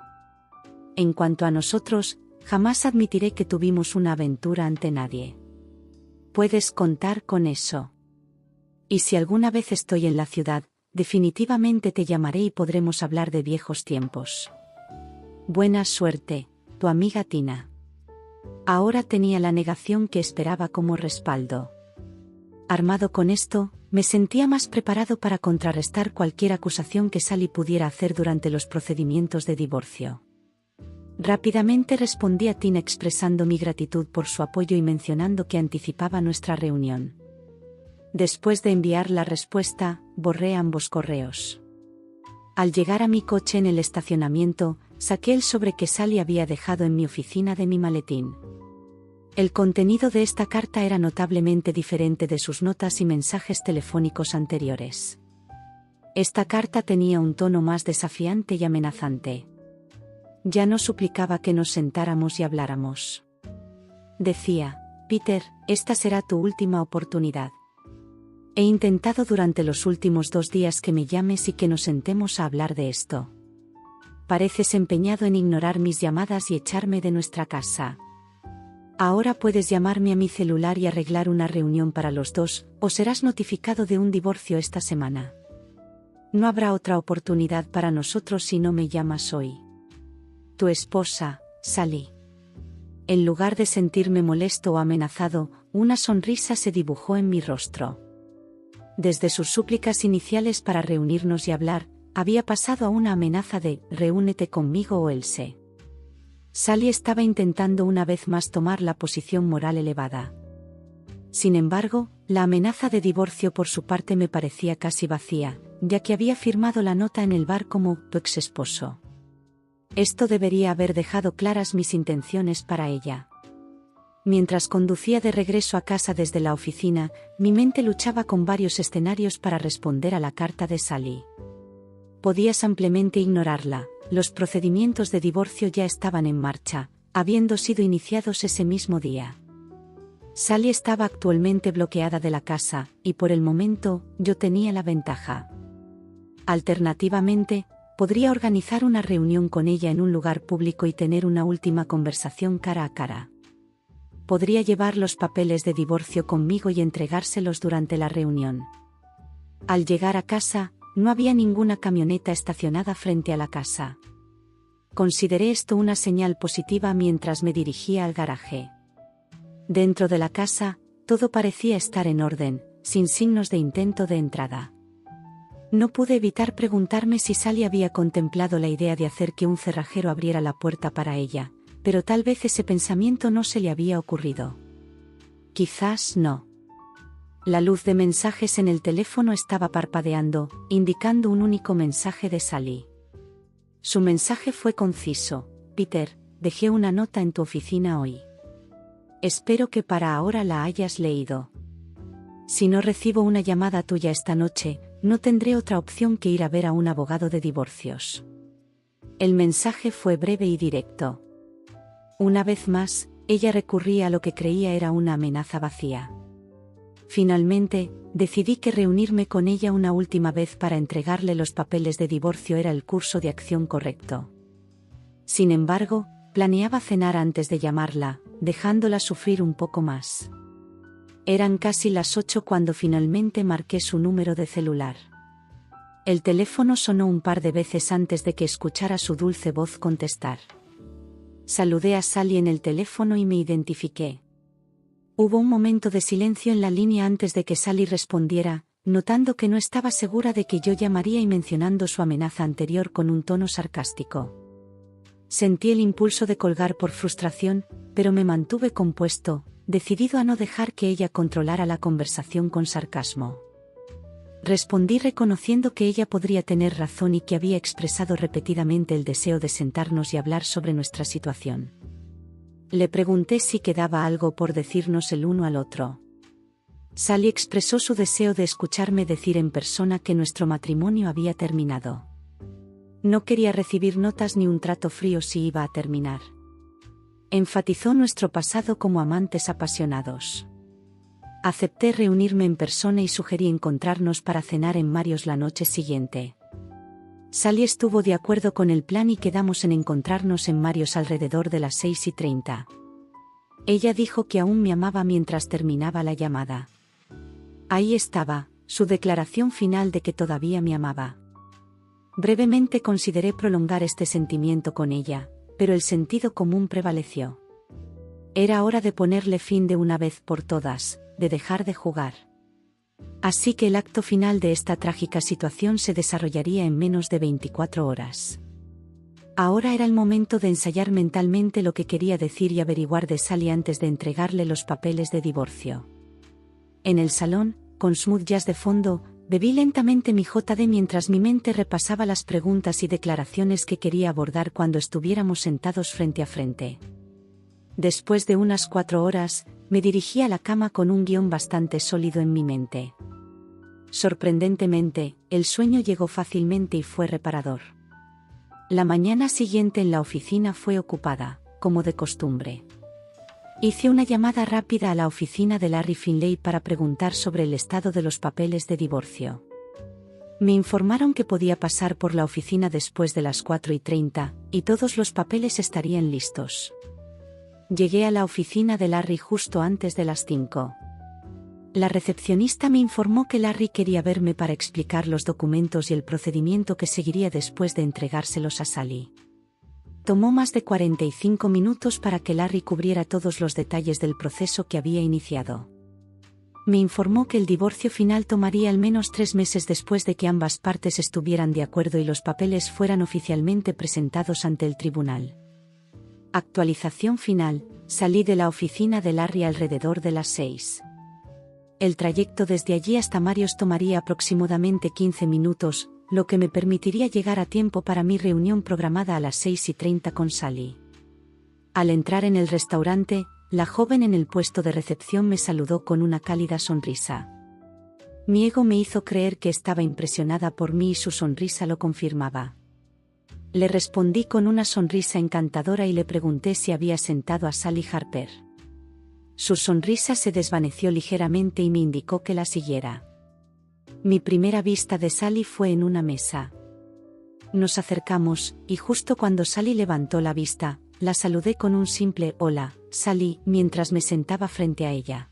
En cuanto a nosotros, jamás admitiré que tuvimos una aventura ante nadie. Puedes contar con eso. Y si alguna vez estoy en la ciudad, definitivamente te llamaré y podremos hablar de viejos tiempos. Buena suerte, tu amiga Tina». Ahora tenía la negación que esperaba como respaldo. Armado con esto, me sentía más preparado para contrarrestar cualquier acusación que Sally pudiera hacer durante los procedimientos de divorcio. Rápidamente respondí a Tina expresando mi gratitud por su apoyo y mencionando que anticipaba nuestra reunión. Después de enviar la respuesta, borré ambos correos. Al llegar a mi coche en el estacionamiento, saqué el sobre que Sally había dejado en mi oficina de mi maletín. El contenido de esta carta era notablemente diferente de sus notas y mensajes telefónicos anteriores. Esta carta tenía un tono más desafiante y amenazante. Ya no suplicaba que nos sentáramos y habláramos. Decía: «Peter, esta será tu última oportunidad. He intentado durante los últimos 2 días que me llames y que nos sentemos a hablar de esto. Pareces empeñado en ignorar mis llamadas y echarme de nuestra casa. Ahora puedes llamarme a mi celular y arreglar una reunión para los dos, o serás notificado de un divorcio esta semana. No habrá otra oportunidad para nosotros si no me llamas hoy. Tu esposa, Sally». En lugar de sentirme molesto o amenazado, una sonrisa se dibujó en mi rostro. Desde sus súplicas iniciales para reunirnos y hablar, había pasado a una amenaza de «reúnete conmigo o Else». Sally estaba intentando una vez más tomar la posición moral elevada. Sin embargo, la amenaza de divorcio por su parte me parecía casi vacía, ya que había firmado la nota en el bar como «tu exesposo». Esto debería haber dejado claras mis intenciones para ella. Mientras conducía de regreso a casa desde la oficina, mi mente luchaba con varios escenarios para responder a la carta de Sally. Podía simplemente ignorarla. Los procedimientos de divorcio ya estaban en marcha, habiendo sido iniciados ese mismo día. Sally estaba actualmente bloqueada de la casa, y por el momento, yo tenía la ventaja. Alternativamente, podría organizar una reunión con ella en un lugar público y tener una última conversación cara a cara. Podría llevar los papeles de divorcio conmigo y entregárselos durante la reunión. Al llegar a casa, no había ninguna camioneta estacionada frente a la casa. Consideré esto una señal positiva mientras me dirigía al garaje. Dentro de la casa, todo parecía estar en orden, sin signos de intento de entrada. No pude evitar preguntarme si Sally había contemplado la idea de hacer que un cerrajero abriera la puerta para ella, pero tal vez ese pensamiento no se le había ocurrido. Quizás no. La luz de mensajes en el teléfono estaba parpadeando, indicando un único mensaje de Sally. Su mensaje fue conciso: «Peter, dejé una nota en tu oficina hoy. Espero que para ahora la hayas leído. Si no recibo una llamada tuya esta noche, no tendré otra opción que ir a ver a un abogado de divorcios». El mensaje fue breve y directo. Una vez más, ella recurría a lo que creía era una amenaza vacía. Finalmente, decidí que reunirme con ella una última vez para entregarle los papeles de divorcio era el curso de acción correcto. Sin embargo, planeaba cenar antes de llamarla, dejándola sufrir un poco más. Eran casi las 8 cuando finalmente marqué su número de celular. El teléfono sonó un par de veces antes de que escuchara su dulce voz contestar. Saludé a Sally en el teléfono y me identifiqué. Hubo un momento de silencio en la línea antes de que Sally respondiera, notando que no estaba segura de que yo llamaría y mencionando su amenaza anterior con un tono sarcástico. Sentí el impulso de colgar por frustración, pero me mantuve compuesto, decidido a no dejar que ella controlara la conversación con sarcasmo. Respondí reconociendo que ella podría tener razón y que había expresado repetidamente el deseo de sentarnos y hablar sobre nuestra situación. Le pregunté si quedaba algo por decirnos el uno al otro. Sally expresó su deseo de escucharme decir en persona que nuestro matrimonio había terminado. No quería recibir notas ni un trato frío si iba a terminar. Enfatizó nuestro pasado como amantes apasionados. Acepté reunirme en persona y sugerí encontrarnos para cenar en Mario's la noche siguiente. Sally estuvo de acuerdo con el plan y quedamos en encontrarnos en Mario's alrededor de las 6:30. Ella dijo que aún me amaba mientras terminaba la llamada. Ahí estaba, su declaración final de que todavía me amaba. Brevemente consideré prolongar este sentimiento con ella, pero el sentido común prevaleció. Era hora de ponerle fin de una vez por todas, de dejar de jugar. Así que el acto final de esta trágica situación se desarrollaría en menos de 24 horas. Ahora era el momento de ensayar mentalmente lo que quería decir y averiguar de Sally antes de entregarle los papeles de divorcio. En el salón, con smooth jazz de fondo, bebí lentamente mi JD mientras mi mente repasaba las preguntas y declaraciones que quería abordar cuando estuviéramos sentados frente a frente. Después de unas 4 horas, me dirigí a la cama con un guión bastante sólido en mi mente. Sorprendentemente, el sueño llegó fácilmente y fue reparador. La mañana siguiente en la oficina fue ocupada, como de costumbre. Hice una llamada rápida a la oficina de Larry Finlay para preguntar sobre el estado de los papeles de divorcio. Me informaron que podía pasar por la oficina después de las 4:30, y todos los papeles estarían listos. Llegué a la oficina de Larry justo antes de las 5. La recepcionista me informó que Larry quería verme para explicar los documentos y el procedimiento que seguiría después de entregárselos a Sally. Tomó más de 45 minutos para que Larry cubriera todos los detalles del proceso que había iniciado. Me informó que el divorcio final tomaría al menos 3 meses después de que ambas partes estuvieran de acuerdo y los papeles fueran oficialmente presentados ante el tribunal. Actualización final: salí de la oficina de Larry alrededor de las 6. El trayecto desde allí hasta Mario's tomaría aproximadamente 15 minutos, lo que me permitiría llegar a tiempo para mi reunión programada a las 6:30 con Sally. Al entrar en el restaurante, la joven en el puesto de recepción me saludó con una cálida sonrisa. Mi ego me hizo creer que estaba impresionada por mí y su sonrisa lo confirmaba. Le respondí con una sonrisa encantadora y le pregunté si había sentado a Sally Harper. Su sonrisa se desvaneció ligeramente y me indicó que la siguiera. Mi primera vista de Sally fue en una mesa. Nos acercamos, y justo cuando Sally levantó la vista, la saludé con un simple «Hola, Sally», mientras me sentaba frente a ella.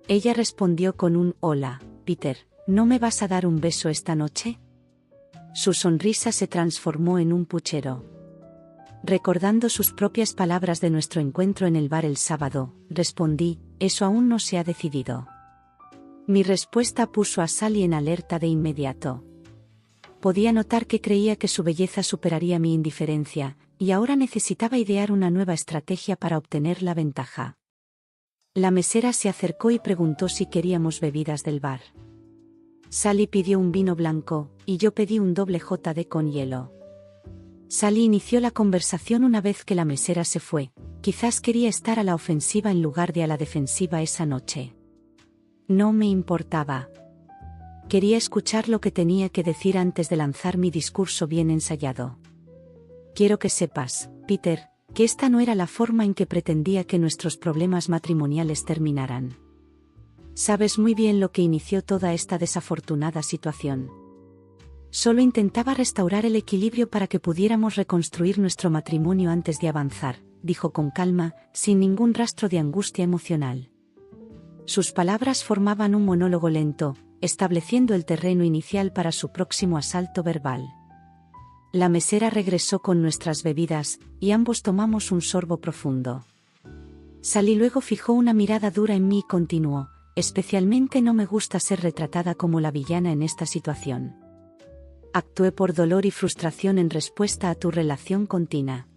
Ella respondió con un «Hola, Peter, ¿no me vas a dar un beso esta noche?». Su sonrisa se transformó en un puchero. Recordando sus propias palabras de nuestro encuentro en el bar el sábado, respondí: «Eso aún no se ha decidido». Mi respuesta puso a Sally en alerta de inmediato. Podía notar que creía que su belleza superaría mi indiferencia, y ahora necesitaba idear una nueva estrategia para obtener la ventaja. La mesera se acercó y preguntó si queríamos bebidas del bar. Sally pidió un vino blanco, y yo pedí un doble JD con hielo. Sally inició la conversación una vez que la mesera se fue. Quizás quería estar a la ofensiva en lugar de a la defensiva esa noche. No me importaba. Quería escuchar lo que tenía que decir antes de lanzar mi discurso bien ensayado. Quiero que sepas, Peter, que esta no era la forma en que pretendía que nuestros problemas matrimoniales terminaran. Sabes muy bien lo que inició toda esta desafortunada situación. Solo intentaba restaurar el equilibrio para que pudiéramos reconstruir nuestro matrimonio antes de avanzar, dijo con calma, sin ningún rastro de angustia emocional. Sus palabras formaban un monólogo lento, estableciendo el terreno inicial para su próximo asalto verbal. La mesera regresó con nuestras bebidas, y ambos tomamos un sorbo profundo. Sally luego fijó una mirada dura en mí y continuó: especialmente no me gusta ser retratada como la villana en esta situación. Actué por dolor y frustración en respuesta a tu relación con Tina.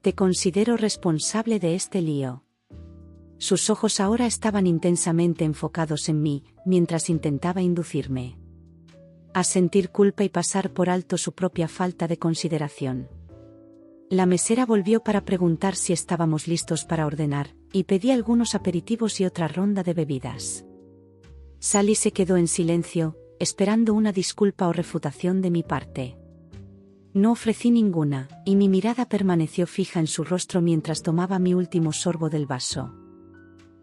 Te considero responsable de este lío. Sus ojos ahora estaban intensamente enfocados en mí, mientras intentaba inducirme a sentir culpa y pasar por alto su propia falta de consideración. La mesera volvió para preguntar si estábamos listos para ordenar, y pedí algunos aperitivos y otra ronda de bebidas. Sally se quedó en silencio, esperando una disculpa o refutación de mi parte. No ofrecí ninguna, y mi mirada permaneció fija en su rostro mientras tomaba mi último sorbo del vaso.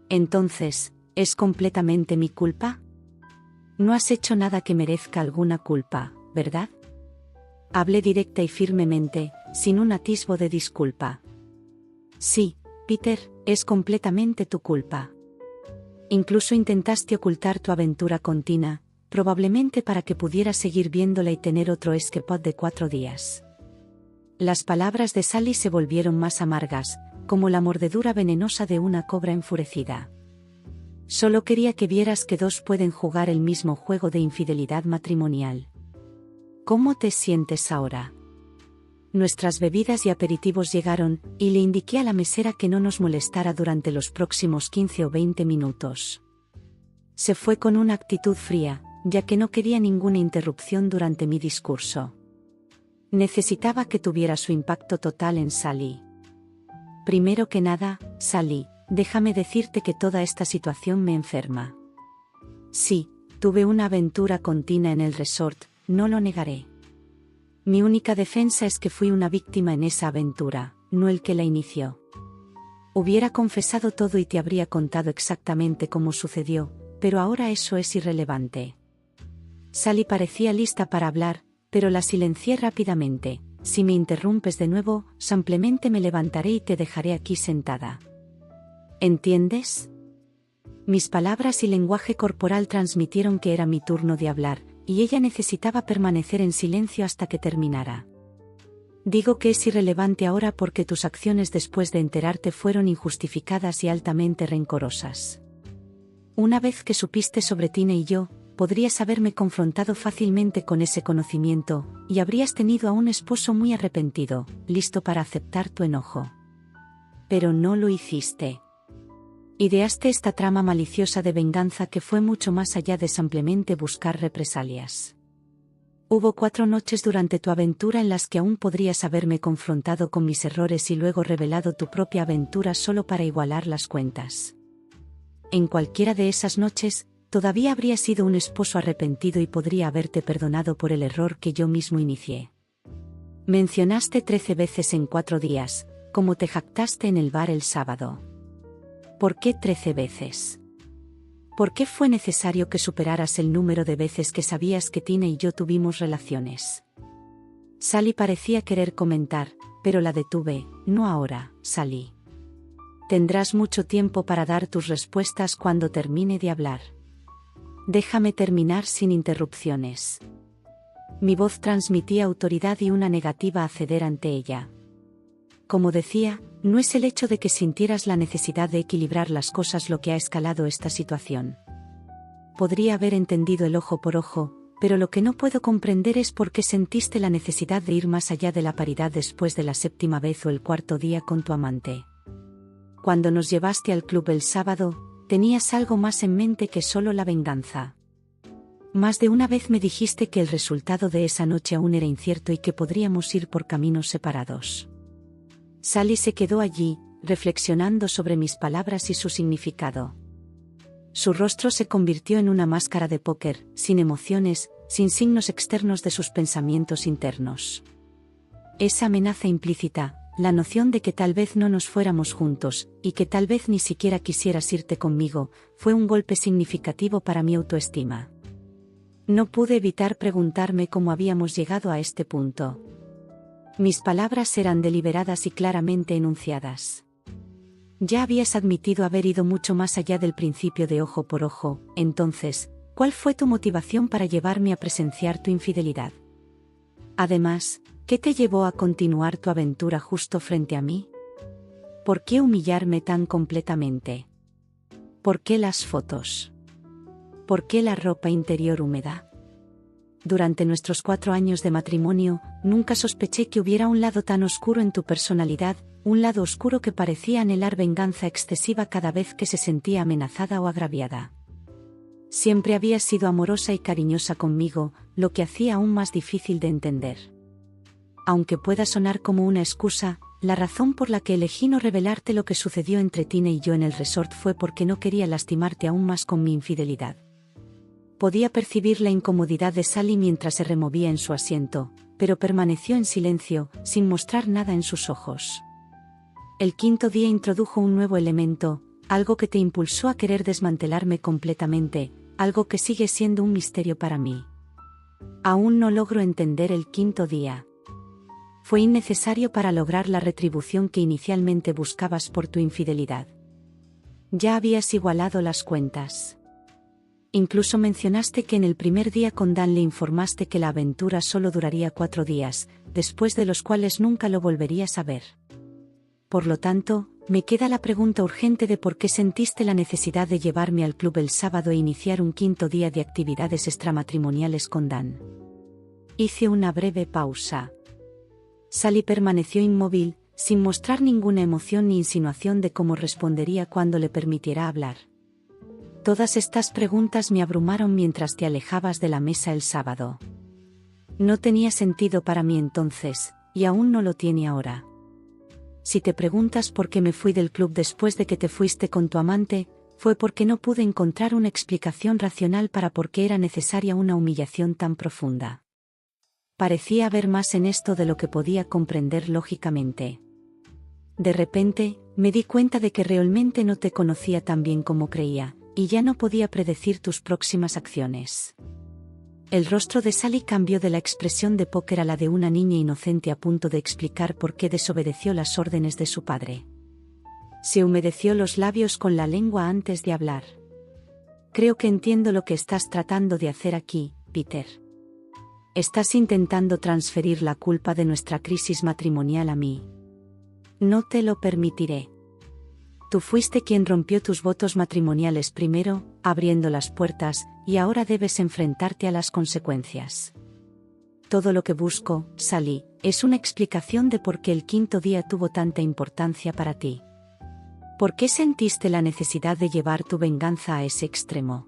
Entonces, ¿es completamente mi culpa? No has hecho nada que merezca alguna culpa, ¿verdad? Hablé directa y firmemente, sin un atisbo de disculpa. Sí, Peter, es completamente tu culpa. Incluso intentaste ocultar tu aventura con Tina, probablemente para que pudieras seguir viéndola y tener otro escape de 4 días. Las palabras de Sally se volvieron más amargas, como la mordedura venenosa de una cobra enfurecida. Solo quería que vieras que dos pueden jugar el mismo juego de infidelidad matrimonial. ¿Cómo te sientes ahora? Nuestras bebidas y aperitivos llegaron, y le indiqué a la mesera que no nos molestara durante los próximos 15 o 20 minutos. Se fue con una actitud fría, ya que no quería ninguna interrupción durante mi discurso. Necesitaba que tuviera su impacto total en Sally. Primero que nada, Sally, déjame decirte que toda esta situación me enferma. Sí, tuve una aventura con Tina en el resort, no lo negaré. Mi única defensa es que fui una víctima en esa aventura, no el que la inició. Hubiera confesado todo y te habría contado exactamente cómo sucedió, pero ahora eso es irrelevante. Sally parecía lista para hablar, pero la silencié rápidamente. Si me interrumpes de nuevo, simplemente me levantaré y te dejaré aquí sentada. ¿Entiendes? Mis palabras y lenguaje corporal transmitieron que era mi turno de hablar, y ella necesitaba permanecer en silencio hasta que terminara. Digo que es irrelevante ahora porque tus acciones después de enterarte fueron injustificadas y altamente rencorosas. Una vez que supiste sobre Tina y yo, podrías haberme confrontado fácilmente con ese conocimiento, y habrías tenido a un esposo muy arrepentido, listo para aceptar tu enojo. Pero no lo hiciste. Ideaste esta trama maliciosa de venganza que fue mucho más allá de simplemente buscar represalias. Hubo 4 noches durante tu aventura en las que aún podrías haberme confrontado con mis errores y luego revelado tu propia aventura solo para igualar las cuentas. En cualquiera de esas noches, todavía habría sido un esposo arrepentido y podría haberte perdonado por el error que yo mismo inicié. Mencionaste 13 veces en 4 días, como te jactaste en el bar el sábado. ¿Por qué 13 veces? ¿Por qué fue necesario que superaras el número de veces que sabías que Tina y yo tuvimos relaciones? Sally parecía querer comentar, pero la detuve. No ahora, Sally. Tendrás mucho tiempo para dar tus respuestas cuando termine de hablar. Déjame terminar sin interrupciones. Mi voz transmitía autoridad y una negativa a ceder ante ella. Como decía, no es el hecho de que sintieras la necesidad de equilibrar las cosas lo que ha escalado esta situación. Podría haber entendido el ojo por ojo, pero lo que no puedo comprender es por qué sentiste la necesidad de ir más allá de la paridad después de la 7ª vez o el 4º día con tu amante. Cuando nos llevaste al club el sábado, tenías algo más en mente que solo la venganza. Más de una vez me dijiste que el resultado de esa noche aún era incierto y que podríamos ir por caminos separados. Sally se quedó allí, reflexionando sobre mis palabras y su significado. Su rostro se convirtió en una máscara de póker, sin emociones, sin signos externos de sus pensamientos internos. Esa amenaza implícita, la noción de que tal vez no nos fuéramos juntos, y que tal vez ni siquiera quisieras irte conmigo, fue un golpe significativo para mi autoestima. No pude evitar preguntarme cómo habíamos llegado a este punto. Mis palabras eran deliberadas y claramente enunciadas. Ya habías admitido haber ido mucho más allá del principio de ojo por ojo, entonces, ¿cuál fue tu motivación para llevarme a presenciar tu infidelidad? Además, ¿qué te llevó a continuar tu aventura justo frente a mí? ¿Por qué humillarme tan completamente? ¿Por qué las fotos? ¿Por qué la ropa interior húmeda? Durante nuestros 4 años de matrimonio, nunca sospeché que hubiera un lado tan oscuro en tu personalidad, un lado oscuro que parecía anhelar venganza excesiva cada vez que se sentía amenazada o agraviada. Siempre habías sido amorosa y cariñosa conmigo, lo que hacía aún más difícil de entender. Aunque pueda sonar como una excusa, la razón por la que elegí no revelarte lo que sucedió entre Tina y yo en el resort fue porque no quería lastimarte aún más con mi infidelidad. Podía percibir la incomodidad de Sally mientras se removía en su asiento, pero permaneció en silencio, sin mostrar nada en sus ojos. El 5.º día introdujo un nuevo elemento, algo que te impulsó a querer desmantelarme completamente, algo que sigue siendo un misterio para mí. Aún no logro entender el 5.º día. Fue innecesario para lograr la retribución que inicialmente buscabas por tu infidelidad. Ya habías igualado las cuentas. Incluso mencionaste que en el primer día con Dan le informaste que la aventura solo duraría 4 días, después de los cuales nunca lo volverías a ver. Por lo tanto, me queda la pregunta urgente de por qué sentiste la necesidad de llevarme al club el sábado e iniciar un 5.º día de actividades extramatrimoniales con Dan. Hice una breve pausa. Sally permaneció inmóvil, sin mostrar ninguna emoción ni insinuación de cómo respondería cuando le permitiera hablar. Todas estas preguntas me abrumaron mientras te alejabas de la mesa el sábado. No tenía sentido para mí entonces, y aún no lo tiene ahora. Si te preguntas por qué me fui del club después de que te fuiste con tu amante, fue porque no pude encontrar una explicación racional para por qué era necesaria una humillación tan profunda. Parecía haber más en esto de lo que podía comprender lógicamente. De repente, me di cuenta de que realmente no te conocía tan bien como creía, y ya no podía predecir tus próximas acciones. El rostro de Sally cambió de la expresión de póker a la de una niña inocente a punto de explicar por qué desobedeció las órdenes de su padre. Se humedeció los labios con la lengua antes de hablar. Creo que entiendo lo que estás tratando de hacer aquí, Peter. Estás intentando transferir la culpa de nuestra crisis matrimonial a mí. No te lo permitiré. Tú fuiste quien rompió tus votos matrimoniales primero, abriendo las puertas, y ahora debes enfrentarte a las consecuencias. Todo lo que busco, Sally, es una explicación de por qué el 5.º día tuvo tanta importancia para ti. ¿Por qué sentiste la necesidad de llevar tu venganza a ese extremo?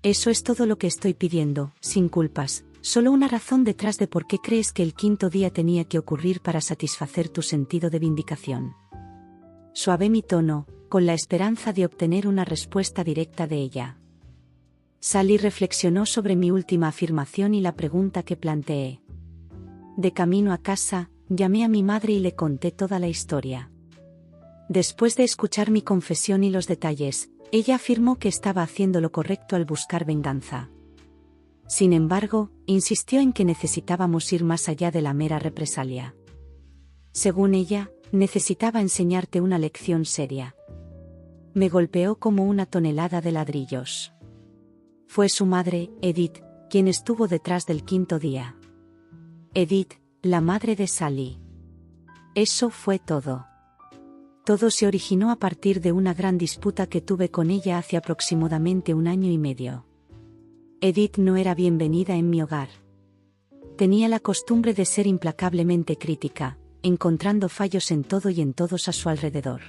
Eso es todo lo que estoy pidiendo, sin culpas, solo una razón detrás de por qué crees que el 5.º día tenía que ocurrir para satisfacer tu sentido de vindicación. Suavé mi tono, con la esperanza de obtener una respuesta directa de ella. Sally reflexionó sobre mi última afirmación y la pregunta que planteé. De camino a casa, llamé a mi madre y le conté toda la historia. Después de escuchar mi confesión y los detalles, ella afirmó que estaba haciendo lo correcto al buscar venganza. Sin embargo, insistió en que necesitábamos ir más allá de la mera represalia. Según ella, necesitaba enseñarte una lección seria. Me golpeó como una tonelada de ladrillos. Fue su madre, Edith, quien estuvo detrás del 5.º día. Edith, la madre de Sally. Eso fue todo. Todo se originó a partir de una gran disputa que tuve con ella hace aproximadamente 1 año y medio. Edith no era bienvenida en mi hogar. Tenía la costumbre de ser implacablemente crítica, encontrando fallos en todo y en todos a su alrededor.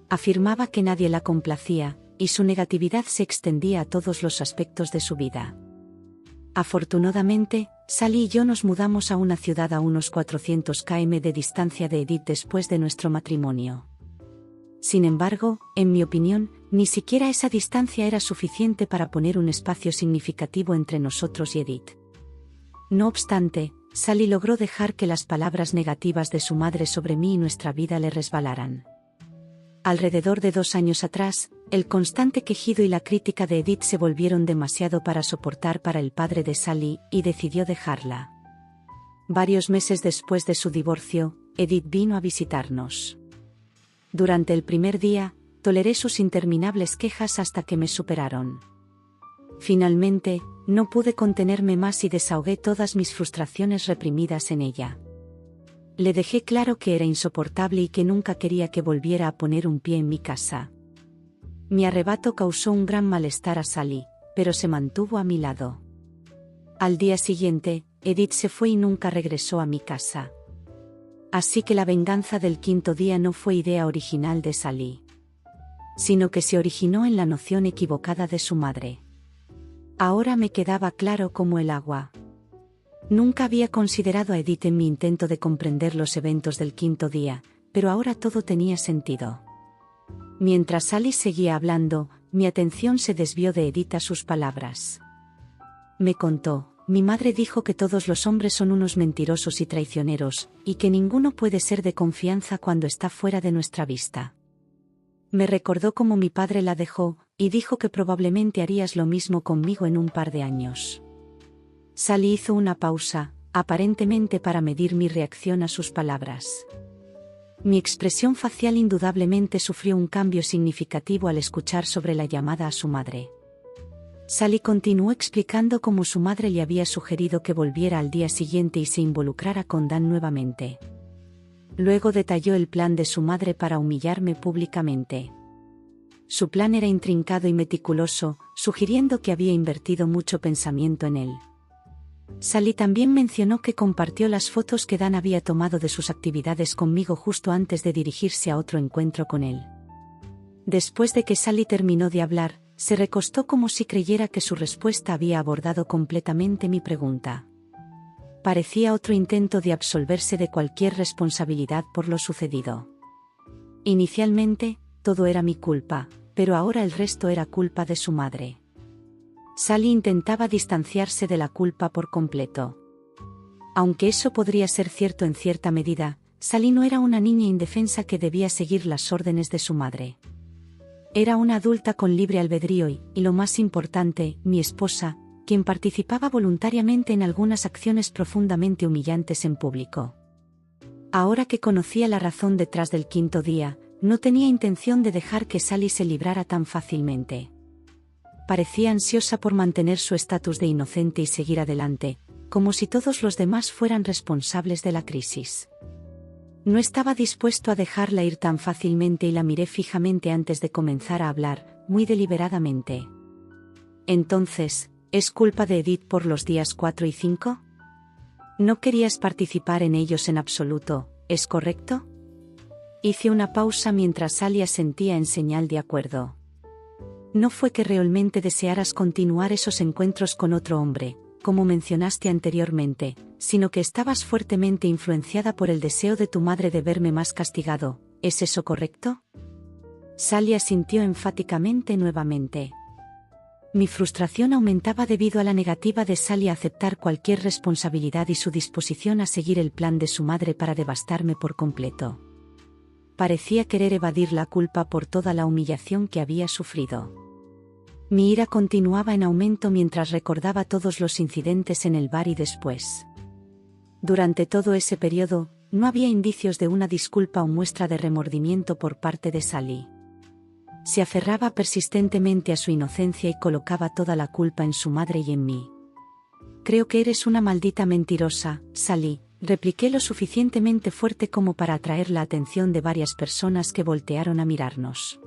Afirmaba que nadie la complacía, y su negatividad se extendía a todos los aspectos de su vida. Afortunadamente, Sally y yo nos mudamos a una ciudad a unos 400 km de distancia de Edith después de nuestro matrimonio. Sin embargo, en mi opinión, ni siquiera esa distancia era suficiente para poner un espacio significativo entre nosotros y Edith. No obstante, Sally logró dejar que las palabras negativas de su madre sobre mí y nuestra vida le resbalaran. Alrededor de 2 años atrás, el constante quejido y la crítica de Edith se volvieron demasiado para soportar para el padre de Sally, y decidió dejarla. Varios meses después de su divorcio, Edith vino a visitarnos. Durante el primer día, toleré sus interminables quejas hasta que me superaron. Finalmente, no pude contenerme más y desahogué todas mis frustraciones reprimidas en ella. Le dejé claro que era insoportable y que nunca quería que volviera a poner un pie en mi casa. Mi arrebato causó un gran malestar a Sally, pero se mantuvo a mi lado. Al día siguiente, Edith se fue y nunca regresó a mi casa. Así que la venganza del 5.º día no fue idea original de Sally, sino que se originó en la noción equivocada de su madre. Ahora me quedaba claro como el agua. Nunca había considerado a Edith en mi intento de comprender los eventos del 5.º día, pero ahora todo tenía sentido. Mientras Sally seguía hablando, mi atención se desvió de Edith a sus palabras. Me contó: mi madre dijo que todos los hombres son unos mentirosos y traicioneros, y que ninguno puede ser de confianza cuando está fuera de nuestra vista. Me recordó cómo mi padre la dejó, y dijo que probablemente harías lo mismo conmigo en un par de años. Sally hizo una pausa, aparentemente para medir mi reacción a sus palabras. Mi expresión facial indudablemente sufrió un cambio significativo al escuchar sobre la llamada a su madre. Sally continuó explicando cómo su madre le había sugerido que volviera al día siguiente y se involucrara con Dan nuevamente. Luego detalló el plan de su madre para humillarme públicamente. Su plan era intrincado y meticuloso, sugiriendo que había invertido mucho pensamiento en él. Sally también mencionó que compartió las fotos que Dan había tomado de sus actividades conmigo justo antes de dirigirse a otro encuentro con él. Después de que Sally terminó de hablar, se recostó como si creyera que su respuesta había abordado completamente mi pregunta. Parecía otro intento de absolverse de cualquier responsabilidad por lo sucedido. Inicialmente, todo era mi culpa, pero ahora el resto era culpa de su madre. Sally intentaba distanciarse de la culpa por completo. Aunque eso podría ser cierto en cierta medida, Sally no era una niña indefensa que debía seguir las órdenes de su madre. Era una adulta con libre albedrío y lo más importante, mi esposa, quien participaba voluntariamente en algunas acciones profundamente humillantes en público. Ahora que conocía la razón detrás del 5.º día, no tenía intención de dejar que Sally se librara tan fácilmente. Parecía ansiosa por mantener su estatus de inocente y seguir adelante, como si todos los demás fueran responsables de la crisis. No estaba dispuesto a dejarla ir tan fácilmente y la miré fijamente antes de comenzar a hablar, muy deliberadamente. Entonces, ¿es culpa de Edith por los días 4 y 5? No querías participar en ellos en absoluto, ¿es correcto? Hice una pausa mientras Sally asentía en señal de acuerdo. No fue que realmente desearas continuar esos encuentros con otro hombre, como mencionaste anteriormente, sino que estabas fuertemente influenciada por el deseo de tu madre de verme más castigado, ¿es eso correcto? Sally asintió enfáticamente nuevamente. Mi frustración aumentaba debido a la negativa de Sally a aceptar cualquier responsabilidad y su disposición a seguir el plan de su madre para devastarme por completo. Parecía querer evadir la culpa por toda la humillación que había sufrido. Mi ira continuaba en aumento mientras recordaba todos los incidentes en el bar y después. Durante todo ese periodo, no había indicios de una disculpa o muestra de remordimiento por parte de Sally. Se aferraba persistentemente a su inocencia y colocaba toda la culpa en su madre y en mí. Creo que eres una maldita mentirosa, Sally, repliqué lo suficientemente fuerte como para atraer la atención de varias personas que voltearon a mirarnos.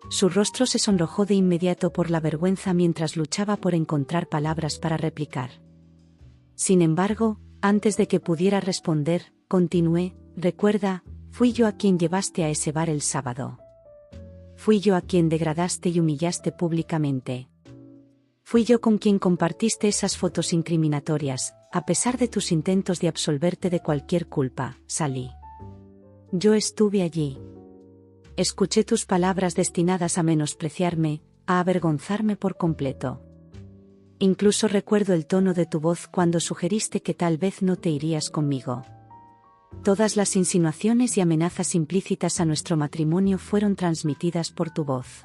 Su rostro se sonrojó de inmediato por la vergüenza mientras luchaba por encontrar palabras para replicar. Sin embargo, antes de que pudiera responder, continué: recuerda, fui yo a quien llevaste a ese bar el sábado. Fui yo a quien degradaste y humillaste públicamente. Fui yo con quien compartiste esas fotos incriminatorias, a pesar de tus intentos de absolverte de cualquier culpa, Sally. Yo estuve allí. Escuché tus palabras destinadas a menospreciarme, a avergonzarme por completo. Incluso recuerdo el tono de tu voz cuando sugeriste que tal vez no te irías conmigo. Todas las insinuaciones y amenazas implícitas a nuestro matrimonio fueron transmitidas por tu voz.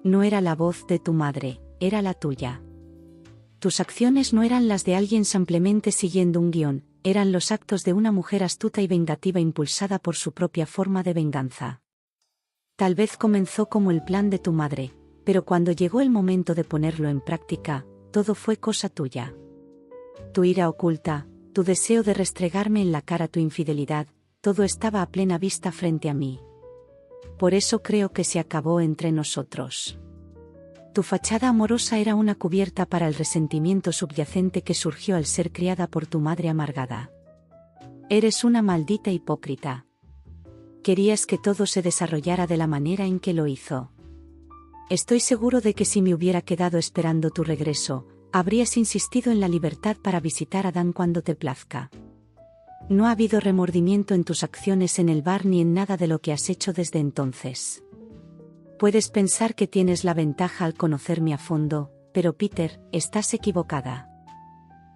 No era la voz de tu madre, era la tuya. Tus acciones no eran las de alguien simplemente siguiendo un guión, eran los actos de una mujer astuta y vengativa impulsada por su propia forma de venganza. Tal vez comenzó como el plan de tu madre, pero cuando llegó el momento de ponerlo en práctica, todo fue cosa tuya. Tu ira oculta, tu deseo de restregarme en la cara tu infidelidad, todo estaba a plena vista frente a mí. Por eso creo que se acabó entre nosotros. Tu fachada amorosa era una cubierta para el resentimiento subyacente que surgió al ser criada por tu madre amargada. Eres una maldita hipócrita. Querías que todo se desarrollara de la manera en que lo hizo. Estoy seguro de que si me hubiera quedado esperando tu regreso, habrías insistido en la libertad para visitar a Dan cuando te plazca. No ha habido remordimiento en tus acciones en el bar ni en nada de lo que has hecho desde entonces. Puedes pensar que tienes la ventaja al conocerme a fondo, pero Peter, estás equivocada.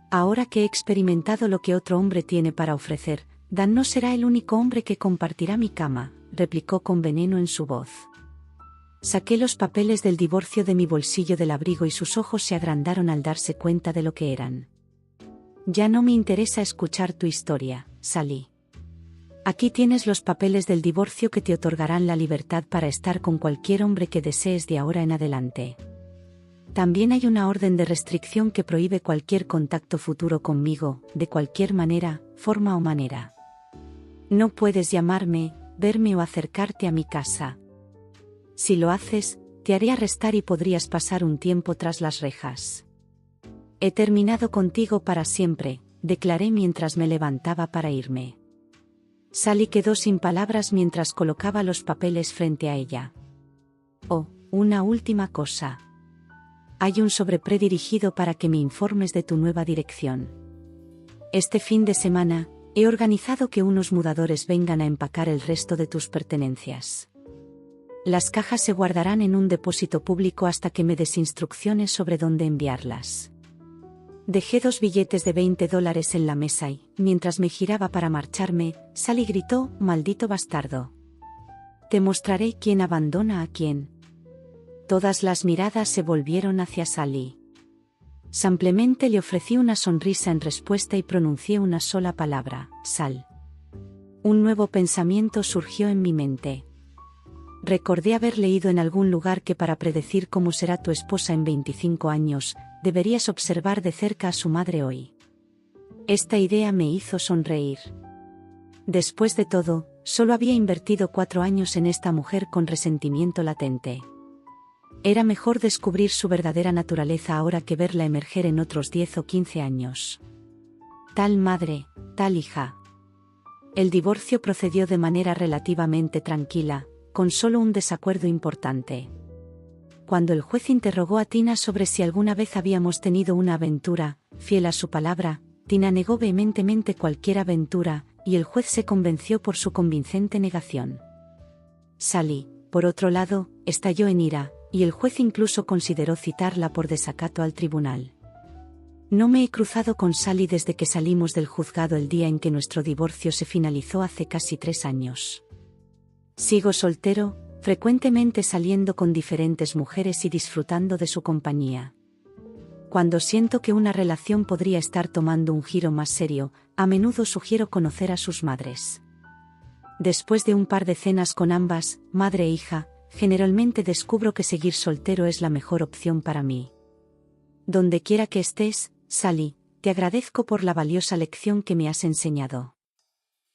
Ahora que he experimentado lo que otro hombre tiene para ofrecer, Dan no será el único hombre que compartirá mi cama, replicó con veneno en su voz. Saqué los papeles del divorcio de mi bolsillo del abrigo y sus ojos se agrandaron al darse cuenta de lo que eran. Ya no me interesa escuchar tu historia, Sally. Aquí tienes los papeles del divorcio que te otorgarán la libertad para estar con cualquier hombre que desees de ahora en adelante. También hay una orden de restricción que prohíbe cualquier contacto futuro conmigo, de cualquier manera, forma o manera. No puedes llamarme, verme o acercarte a mi casa. Si lo haces, te haré arrestar y podrías pasar un tiempo tras las rejas. He terminado contigo para siempre, declaré mientras me levantaba para irme. Sally quedó sin palabras mientras colocaba los papeles frente a ella. Oh, una última cosa. Hay un sobre predirigido para que me informes de tu nueva dirección. Este fin de semana, he organizado que unos mudadores vengan a empacar el resto de tus pertenencias. Las cajas se guardarán en un depósito público hasta que me des instrucciones sobre dónde enviarlas. Dejé 2 billetes de $20 en la mesa y, mientras me giraba para marcharme, Sally gritó, «¡Maldito bastardo! Te mostraré quién abandona a quién». Todas las miradas se volvieron hacia Sally. Simplemente le ofrecí una sonrisa en respuesta y pronuncié una sola palabra, «Sal». Un nuevo pensamiento surgió en mi mente. Recordé haber leído en algún lugar que para predecir cómo será tu esposa en 25 años, deberías observar de cerca a su madre hoy. Esta idea me hizo sonreír. Después de todo, solo había invertido 4 años en esta mujer con resentimiento latente. Era mejor descubrir su verdadera naturaleza ahora que verla emerger en otros 10 o 15 años. Tal madre, tal hija. El divorcio procedió de manera relativamente tranquila, con solo un desacuerdo importante. Cuando el juez interrogó a Tina sobre si alguna vez habíamos tenido una aventura, fiel a su palabra, Tina negó vehementemente cualquier aventura, y el juez se convenció por su convincente negación. Sally, por otro lado, estalló en ira, y el juez incluso consideró citarla por desacato al tribunal. No me he cruzado con Sally desde que salimos del juzgado el día en que nuestro divorcio se finalizó hace casi 3 años. Sigo soltero, frecuentemente saliendo con diferentes mujeres y disfrutando de su compañía. Cuando siento que una relación podría estar tomando un giro más serio, a menudo sugiero conocer a sus madres. Después de un par de cenas con ambas, madre e hija, generalmente descubro que seguir soltero es la mejor opción para mí. Donde quiera que estés, Sally, te agradezco por la valiosa lección que me has enseñado.